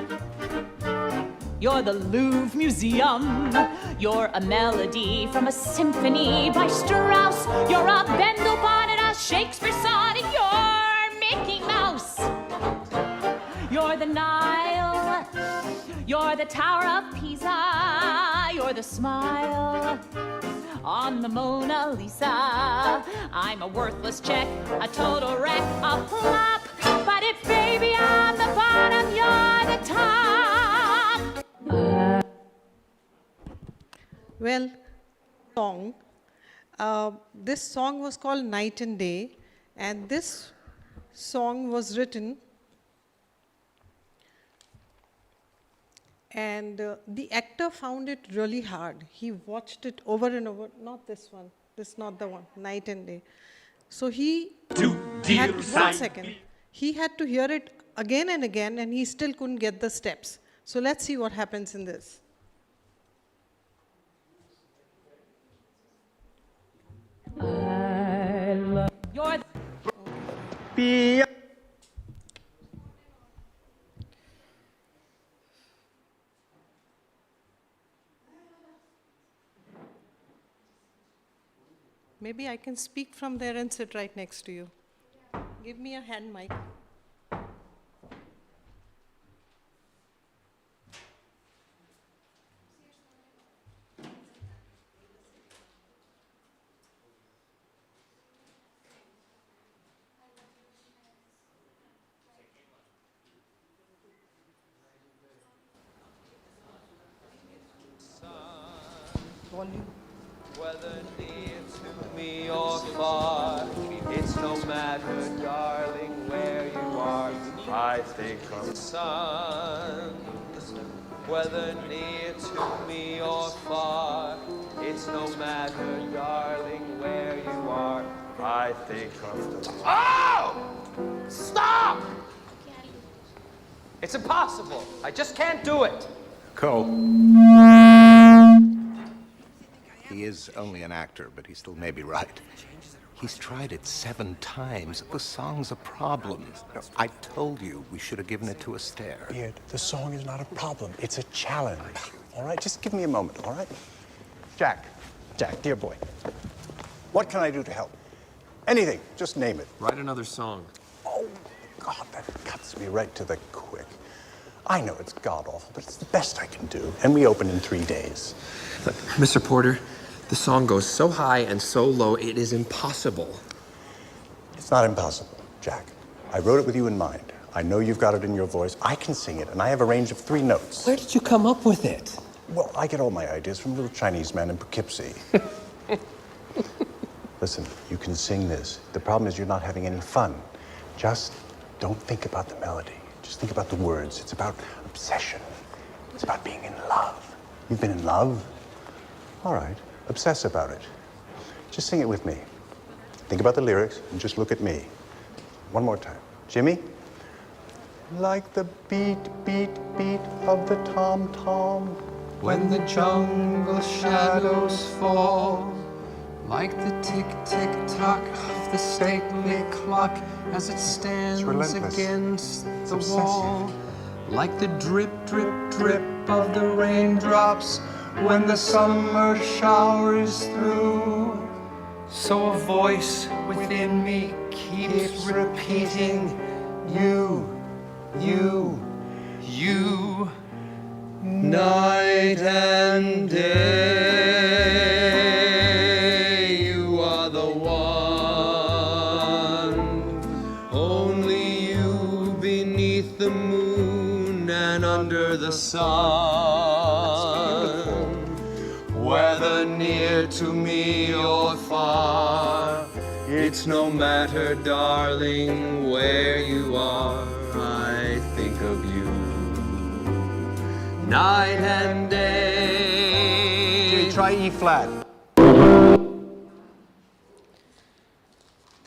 you're the Louvre Museum, you're a melody from a symphony by Strauss, you're a Bendel in a Shakespeare sonnet, you're Mickey Mouse, you're the Nile, you're the Tower of Pisa, you're the smile on the Mona Lisa. I'm a worthless check, a total wreck, a flop. But if baby I'm the bottom, you're the top. Well, song. This song was called Night and Day, and this song was written, and the actor found it really hard. He watched it over and over. Not this one. This is not the one. Night and Day. So he had 1 second. He had to hear it again and again, and he still couldn't get the steps. So let's see what happens in this. You're the Maybe I can speak from there and sit right next to you. Give me a hand mic. Volume. Whether near to me or far, it's no matter, darling, where you are. I think of the sun. Whether near to me or far, it's no matter, darling, where you are. I think of the... Oh! Stop! It's impossible. I just can't do it. Cole. He is only an actor, but he still may be right. He's tried it 7 times. The song's a problem. No, I told you we should have given it to Astaire. Beard, the song is not a problem. It's a challenge. All right? Just give me a moment, all right? Jack, dear boy, what can I do to help? Anything. Just name it. Write another song. Oh, God, that cuts me right to the quick. I know it's god-awful, but it's the best I can do. And we open in 3 days. Look, Mr. Porter, the song goes so high and so low, it is impossible. It's not impossible, Jack. I wrote it with you in mind. I know you've got it in your voice. I can sing it, and I have a range of 3 notes. Where did you come up with it? Well, I get all my ideas from a little Chinese man in Poughkeepsie. Listen, you can sing this. The problem is you're not having any fun. Just don't think about the melody. Just think about the words. It's about obsession. It's about being in love. You've been in love? All right, obsess about it. Just sing it with me. Think about the lyrics and just look at me. One more time. Jimmy? Like the beat, beat, beat of the tom-tom. When the jungle shadows fall, like the tick-tick-tock of the stately clock as it stands relentless. against It's the obsessive. wall, like the drip, drip, drip of the raindrops when the summer shower is through. So a voice within me keeps repeating, you, you, you, night and day. You are the one, only you beneath the moon and under the sun. Whether near to me or far, it's no matter, darling, where you are. I think of you night and day. Try E flat.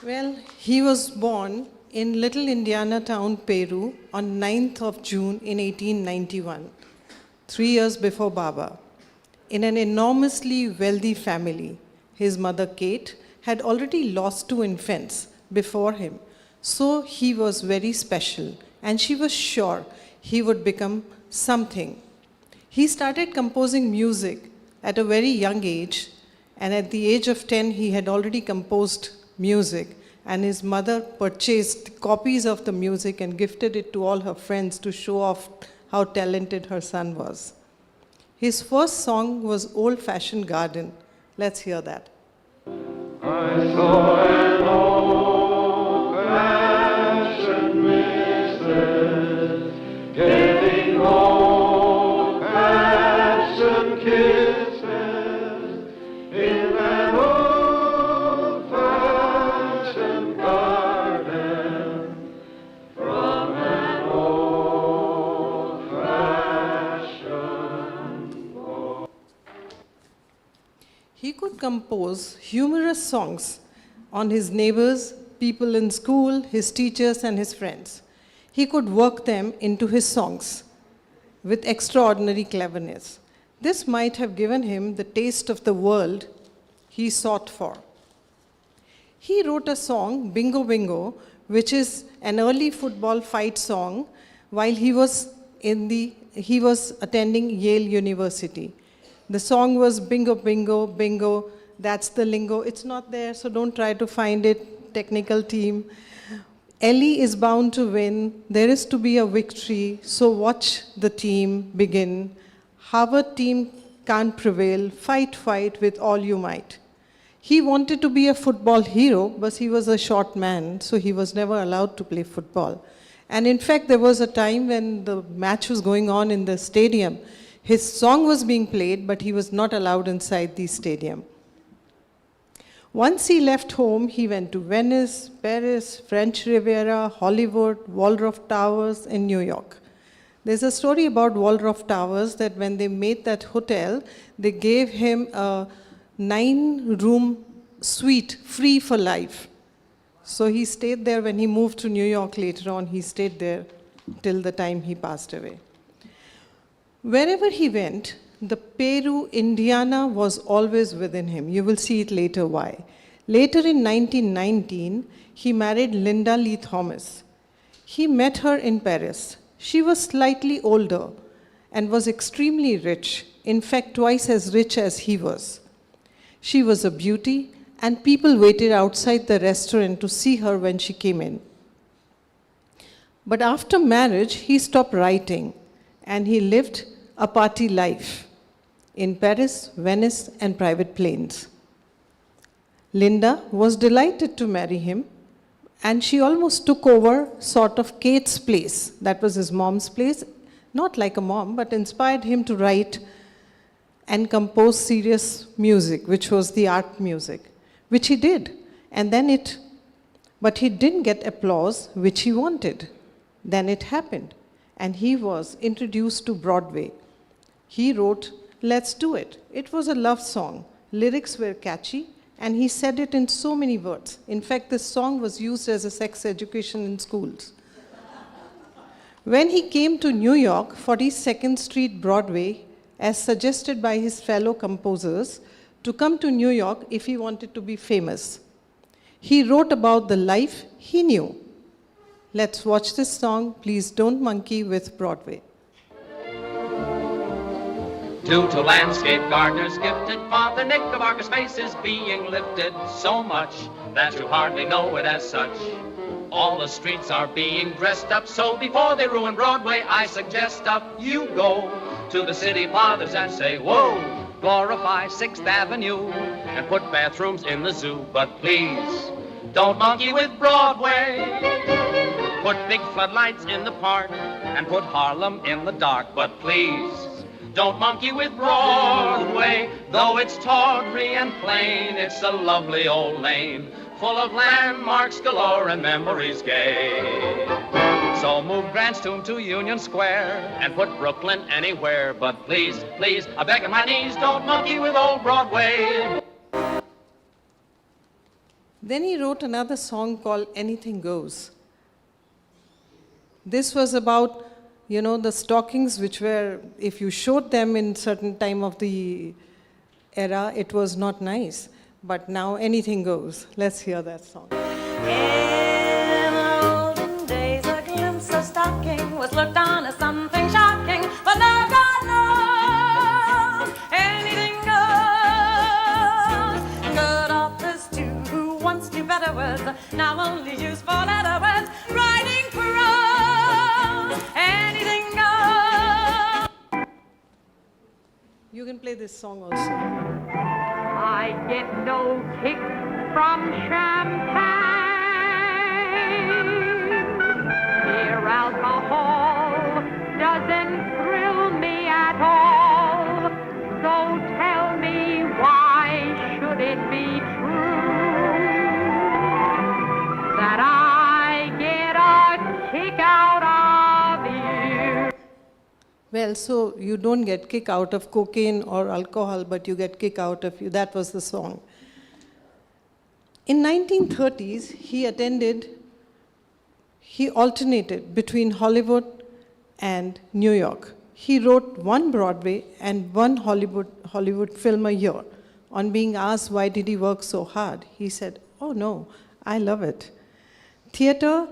Well, he was born in Little Indiana town, Peru, on 9th of June in 1891, 3 years before Baba. In an enormously wealthy family, his mother, Kate, had already lost 2 infants before him, so he was very special, and she was sure he would become something. He started composing music at a very young age, and at the age of 10, he had already composed music, and his mother purchased copies of the music and gifted it to all her friends to show off how talented her son was. His first song was Old Fashioned Garden. Let's hear that. I saw an old-fashioned mistress getting old-fashioned kisses in an old-fashioned garden from an old-fashioned boy. He could compose humorous songs on his neighbors, people in school, his teachers, and his friends. He could work them into his songs with extraordinary cleverness. This might have given him the taste of the world he sought for. He wrote a song, Bingo Bingo, which is an early football fight song while he was attending Yale University. The song was Bingo Bingo Bingo, That's the lingo. It's not there, so don't try to find it, technical team. Ellie is bound to win. There is to be a victory, so watch the team begin. Harvard team can't prevail. Fight, fight with all you might. He wanted to be a football hero, but he was a short man, so he was never allowed to play football. And in fact, there was a time when the match was going on in the stadium. His song was being played, but he was not allowed inside the stadium. Once he left home, he went to Venice, Paris, French Riviera, Hollywood, Waldorf Towers, and New York. There's a story about Waldorf Towers that when they made that hotel, they gave him a 9-room suite free for life. So he stayed there when he moved to New York later on. He stayed there till the time he passed away. Wherever he went, the Peru, Indiana was always within him. You will see it later why. Later in 1919, he married Linda Lee Thomas. He met her in Paris. She was slightly older and was extremely rich, in fact, twice as rich as he was. She was a beauty, and people waited outside the restaurant to see her when she came in. But after marriage, he stopped writing, and he lived a party life in Paris, Venice, and private planes. Linda was delighted to marry him, and she almost took over sort of Kate's place. That was his mom's place, not like a mom, but inspired him to write and compose serious music, which was the art music, which he did. But he didn't get applause, which he wanted. Then it happened, and he was introduced to Broadway. He wrote, "Let's Do It." It was a love song. Lyrics were catchy, and he said it in so many words. In fact, this song was used as a sex education in schools. When he came to New York, 42nd Street Broadway, as suggested by his fellow composers, to come to New York if he wanted to be famous. He wrote about the life he knew. Let's watch this song, Please Don't Monkey with Broadway. Due to landscape gardeners gifted, Father Knickerbocker's face is being lifted so much that you hardly know it as such. All the streets are being dressed up, so before they ruin Broadway, I suggest up you go to the city fathers and say, whoa, glorify 6th Avenue and put bathrooms in the zoo. But please, don't monkey with Broadway. Put big floodlights in the park and put Harlem in the dark. But please, don't monkey with Broadway. Though it's tawdry and plain, it's a lovely old lane, full of landmarks galore and memories gay. So move Grant's Tomb to Union Square and put Brooklyn anywhere. But please, please, I beg on my knees, don't monkey with old Broadway. Then he wrote another song called Anything Goes. This was about, the stockings which were, if you showed them in certain time of the era, it was not nice. But now anything goes. Let's hear that song. In olden days, a glimpse of stocking was looked on as something shocking, but now God knows anything goes. Good authors too, who once knew better words, now only use four-letter words. Writing prose, anything goes. You can play this song also. I get no kick from champagne. Mere alcohol doesn't thrill me at all. So tell me, why should it be true that I get a kick out of you? Well, so you don't get kick out of cocaine or alcohol, but you get kick out of you. That was the song. In 1930s, he alternated between Hollywood and New York. He wrote one Broadway and one Hollywood film a year. On being asked why did he work so hard, he said, "Oh no, I love it." Theater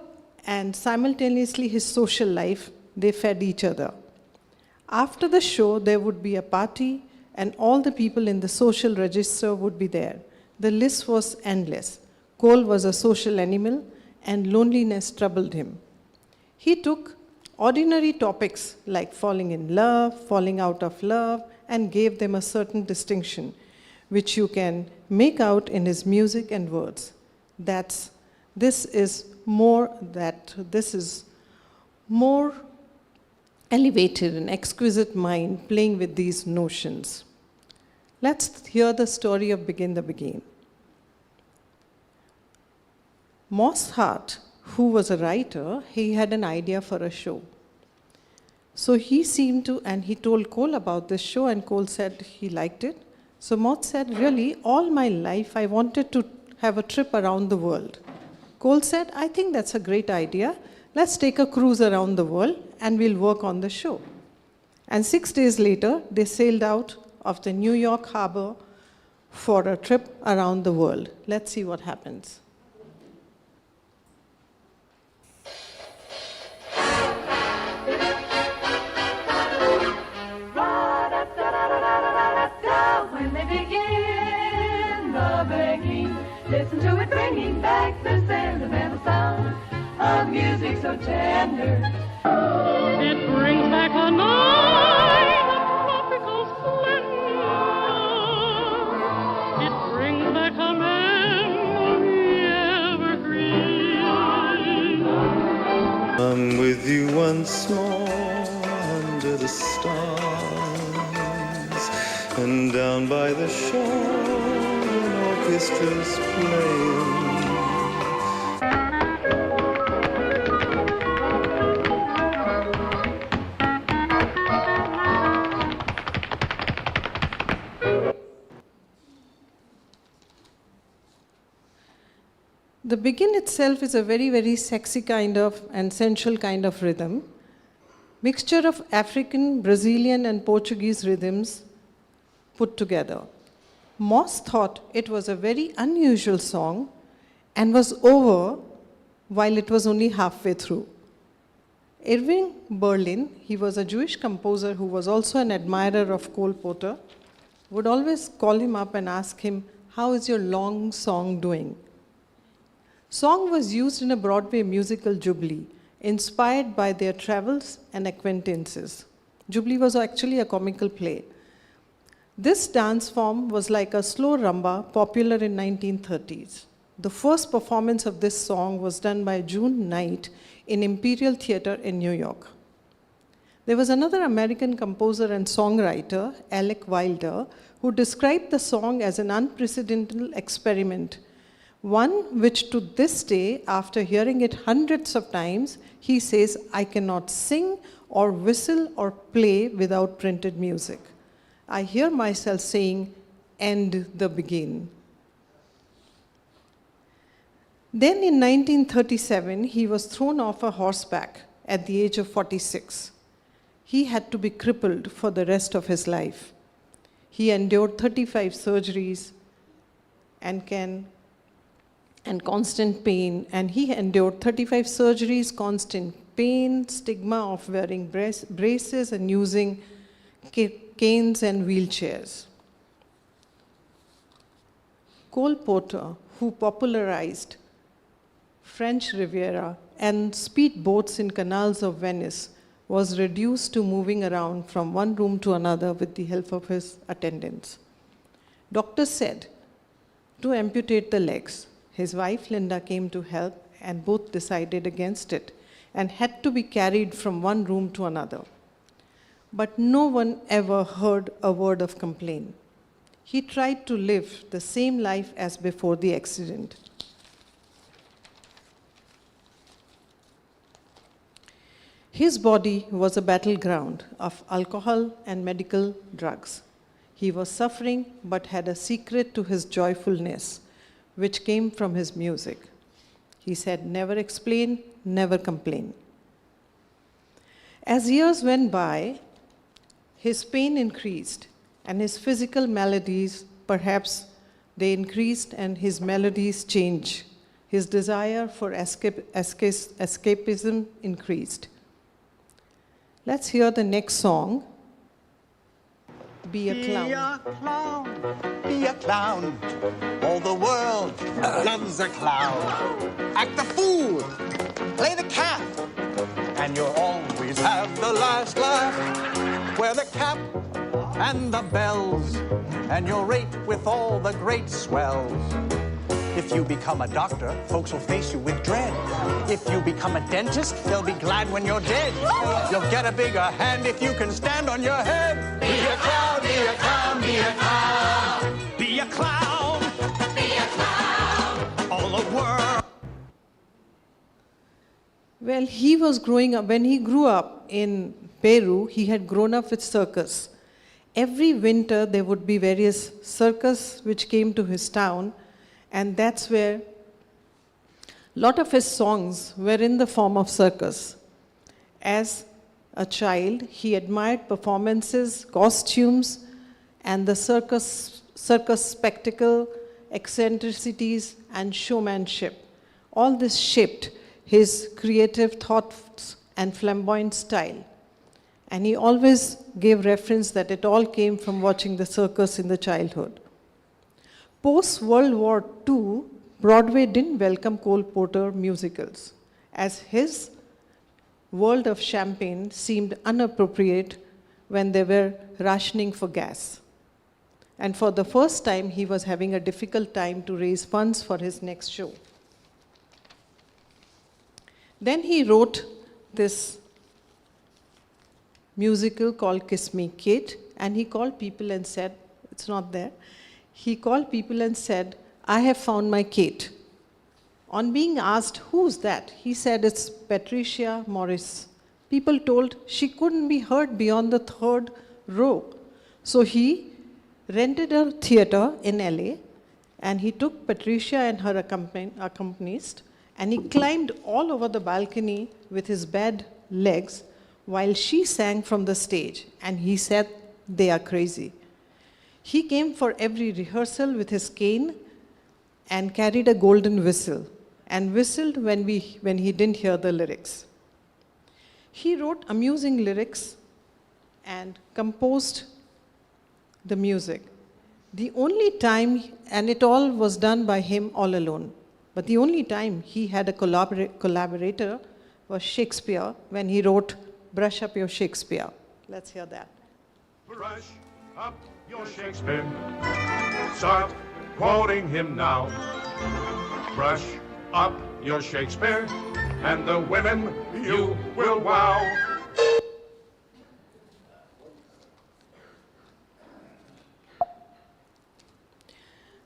and simultaneously his social life, they fed each other. After the show, there would be a party and all the people in the social register would be there. The list was endless. Cole was a social animal, and loneliness troubled him. He took ordinary topics like falling in love, falling out of love, and gave them a certain distinction, which you can make out in his music and words. This is more elevated and exquisite mind playing with these notions. Let's hear the story of Begin the Begin. Moss Hart, who was a writer, he had an idea for a show. So he told Cole about this show, and Cole said he liked it. So Moss said, really, all my life I wanted to have a trip around the world. Cole said, I think that's a great idea. Let's take a cruise around the world and we'll work on the show. And 6 days later, they sailed out of the New York harbor for a trip around the world. Let's see what happens. When they begin the begging, listen to it bringing back the sentimental sound of music so tender. It brings back a night of tropical splendor. It brings back a memory evergreen. I'm with you once more under the stars, and down by the shore an orchestra's playing. The begin itself is a very, very sexy kind of and sensual kind of rhythm. Mixture of African, Brazilian, and Portuguese rhythms put together. Moss thought it was a very unusual song and was over while it was only halfway through. Irving Berlin, he was a Jewish composer who was also an admirer of Cole Porter, would always call him up and ask him, how is your long song doing? Song was used in a Broadway musical, Jubilee, inspired by their travels and acquaintances. Jubilee was actually a comical play. This dance form was like a slow rumba, popular in 1930s. The first performance of this song was done by June Knight in Imperial Theatre in New York. There was another American composer and songwriter, Alec Wilder, who described the song as an unprecedented experiment, one which to this day, after hearing it hundreds of times, he says, I cannot sing or whistle or play without printed music. I hear myself saying, end the begin. Then in 1937, he was thrown off a horseback at the age of 46. He had to be crippled for the rest of his life. He endured 35 surgeries and constant pain, and he endured 35 surgeries, constant pain, stigma of wearing braces and using canes and wheelchairs. Cole Porter, who popularized French Riviera and speedboats in canals of Venice, was reduced to moving around from one room to another with the help of his attendants. Doctors said to amputate the legs. His wife Linda came to help, and both decided against it and had to be carried from one room to another. But no one ever heard a word of complaint. He tried to live the same life as before the accident. His body was a battleground of alcohol and medical drugs. He was suffering but had a secret to his joyfulness, which came from his music. He said, never explain, never complain. As years went by, his pain increased, and his physical maladies, perhaps they increased and his melodies changed. His desire for escapism increased. Let's hear the next song, Be a clown. Be a clown. Be a clown. All the world loves a clown. Act the fool. Play the cat. And you'll always have the last laugh. Wear the cap and the bells. And you'll rate with all the great swells. If you become a doctor, folks will face you with dread. If you become a dentist, they'll be glad when you're dead. You'll get a bigger hand if you can stand on your head. Be a clown, be a clown, be a clown. Be a clown. Be a clown. All the world. Well, he was growing up, when he grew up in Peru, he had grown up with circus. Every winter, there would be various circus which came to his town, and that's where a lot of his songs were in the form of circus. As a child, he admired performances, costumes, and the circus spectacle, eccentricities, and showmanship. All this shaped his creative thoughts and flamboyant style. And he always gave reference that it all came from watching the circus in the childhood. Post-World War II, Broadway didn't welcome Cole Porter musicals, as his world of champagne seemed inappropriate when they were rationing for gas. And for the first time, he was having a difficult time to raise funds for his next show. Then he wrote this musical called Kiss Me Kate, and he called people and said, it's not there, he called people and said, I have found my Kate. On being asked, who's that? He said, it's Patricia Morris. People told she couldn't be heard beyond the third row. So he rented a theater in LA, and he took Patricia and her accompanist, and he climbed all over the balcony with his bad legs while she sang from the stage, and he said, they are crazy. He came for every rehearsal with his cane and carried a golden whistle and whistled when he didn't hear the lyrics. He wrote amusing lyrics and composed the music. The only time, and it all was done by him all alone, but the only time he had a collaborator was Shakespeare when he wrote Brush Up Your Shakespeare. Let's hear that. Brush up your Shakespeare. Start quoting him now. Brush up your Shakespeare, and the women you will wow.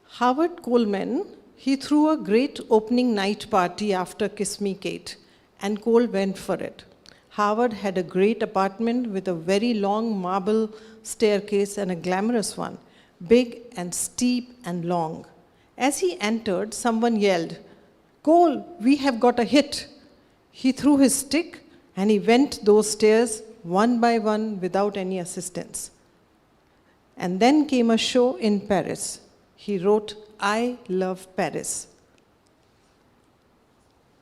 Howard Coleman, he threw a great opening night party after Kiss Me Kate, and Cole went for it. Howard had a great apartment with a very long marble staircase and a glamorous one, big and steep and long. As he entered, someone yelled, Cole, we have got a hit. He threw his stick and he went those stairs one by one without any assistance. And then came a show in Paris. He wrote, I Love Paris.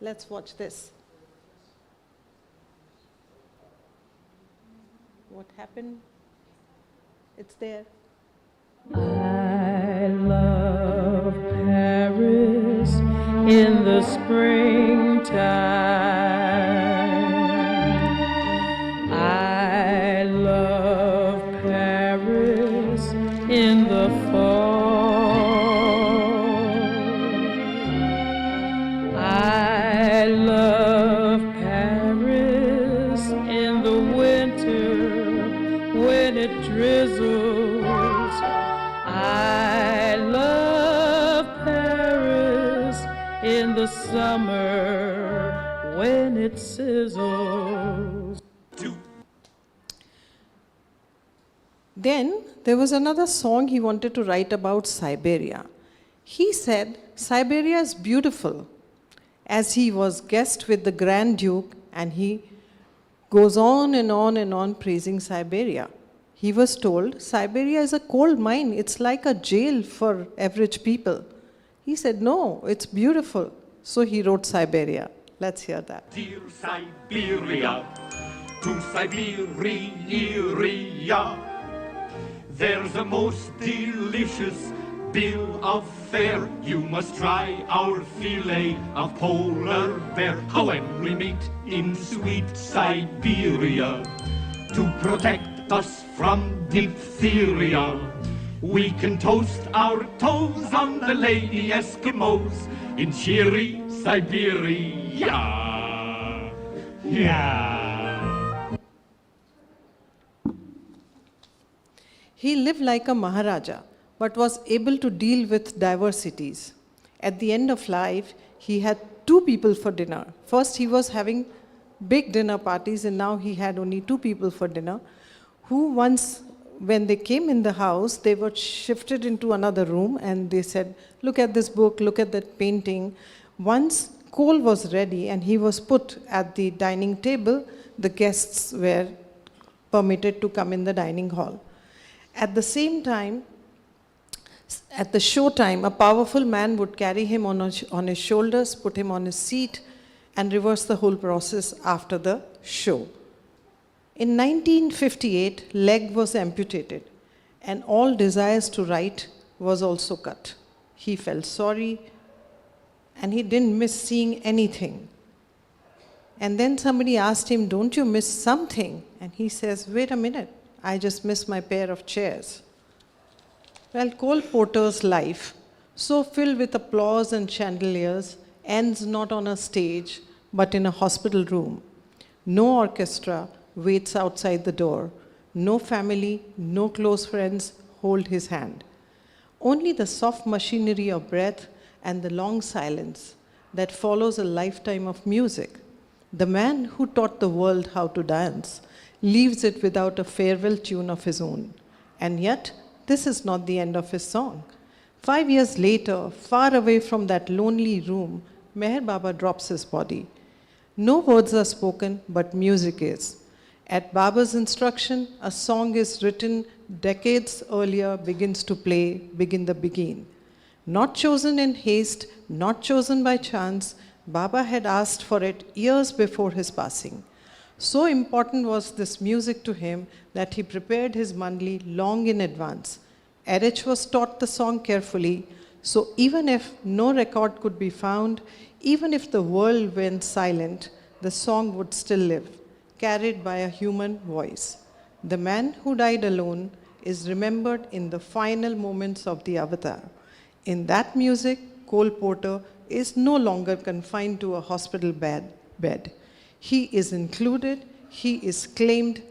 Let's watch this. What happened? It's there. I love Paris in the springtime. I love Paris in the fall. I love Paris in the winter when it drizzles. I love Paris in the summer when it sizzles. Then there was another song he wanted to write about Siberia. He said, Siberia is beautiful, as he was guest with the Grand Duke, and he goes on and on and on praising Siberia. He was told, Siberia is a coal mine. It's like a jail for average people. He said, no, it's beautiful. So he wrote Siberia. Let's hear that. Dear Siberia, to Siberia, There's a most delicious bill of fare. You must try our filet of polar bear. How when we meet in sweet Siberia to protect us from diphtheria, we can toast our toes on the lady Eskimos in cheery Siberia. Yeah. He lived like a Maharaja, but was able to deal with diversities. At the end of life, he had 2 people for dinner. First, he was having big dinner parties, and now he had only 2 people for dinner, who once, when they came in the house, they were shifted into another room, and they said, look at this book, look at that painting. Once coal was ready and he was put at the dining table, the guests were permitted to come in the dining hall. At the same time, at the show time, a powerful man would carry him on his shoulders, put him on his seat, and reverse the whole process after the show. In 1958, leg was amputated, and all desires to write was also cut. He felt sorry, and he didn't miss seeing anything. And then somebody asked him, don't you miss something? And he says, wait a minute, I just miss my pair of chairs. Well, Cole Porter's life, so filled with applause and chandeliers, ends not on a stage, but in a hospital room. No orchestra waits outside the door. No family, no close friends hold his hand. Only the soft machinery of breath and the long silence that follows a lifetime of music. The man who taught the world how to dance leaves it without a farewell tune of his own. And yet, this is not the end of his song. 5 years later, far away from that lonely room, Meher Baba drops his body. No words are spoken, but music is. At Baba's instruction, a song is written decades earlier, begins to play, begin the begin. Not chosen in haste, not chosen by chance, Baba had asked for it years before his passing. So important was this music to him that he prepared his mandali long in advance. Erich was taught the song carefully, so even if no record could be found, even if the world went silent, the song would still live, carried by a human voice. The man who died alone is remembered in the final moments of the Avatar. In that music, Cole Porter is no longer confined to a hospital bed. He is included, he is claimed,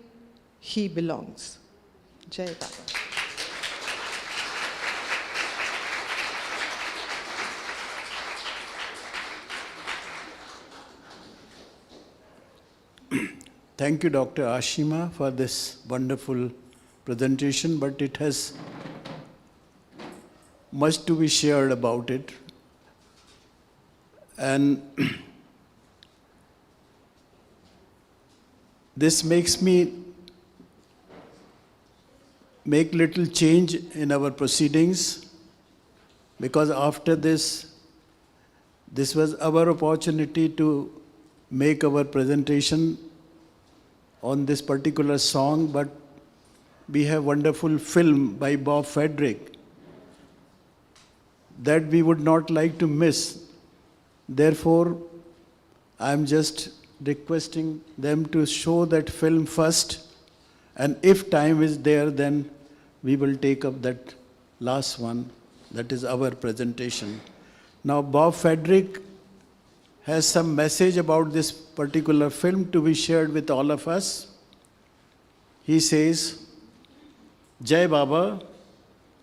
he belongs. Jai Baba. Thank you, Dr. Ashima, for this wonderful presentation, but it has much to be shared about it. And this makes me make little change in our proceedings, because after this was our opportunity to make our presentation on this particular song, but we have wonderful film by Bob Frederick that we would not like to miss. Therefore, I am just requesting them to show that film first, and if time is there, then we will take up that last one, that is our presentation. Now, Bob Frederick has some message about this particular film to be shared with all of us. He says, Jai Baba,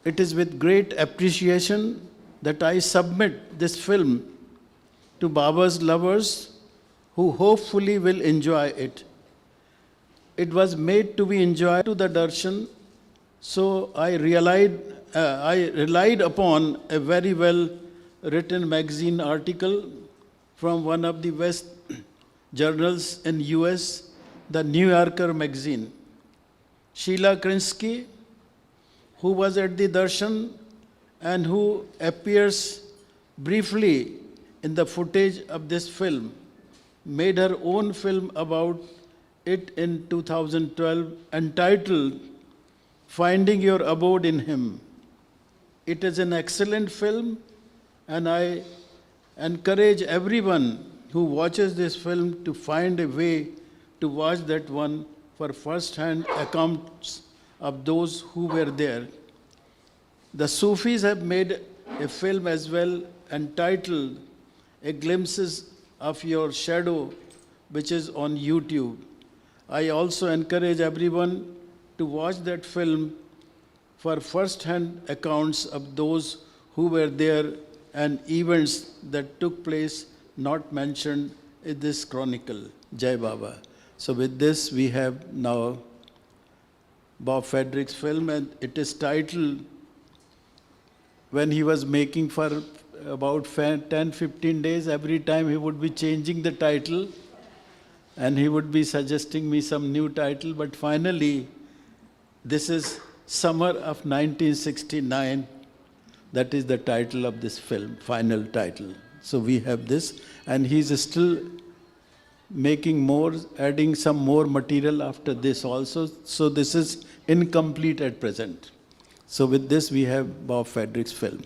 it is with great appreciation that I submit this film to Baba's lovers who hopefully will enjoy it. It was made to be enjoyed to the darshan, so I relied upon a very well written magazine article from one of the West journals in US, the New Yorker magazine. Sheila Krinsky, who was at the darshan and who appears briefly in the footage of this film, made her own film about it in 2012 entitled Finding Your Abode in Him. It is an excellent film, and I encourage everyone who watches this film to find a way to watch that one for first-hand accounts of those who were there. The Sufis have made a film as well entitled A Glimpses of Your Shadow, which is on YouTube. I also encourage everyone to watch that film for first-hand accounts of those who were there and events that took place not mentioned in this chronicle. Jai Baba. So with this, we have now Bob Frederick's film, and it is titled, when he was making for about 10-15 days, every time he would be changing the title and he would be suggesting me some new title, but finally, this is Summer of 1969. That is the title of this film, final title. So we have this, and he's still making more, adding some more material after this also. So this is incomplete at present. So with this, we have Bob Frederick's film.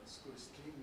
Let's go stream.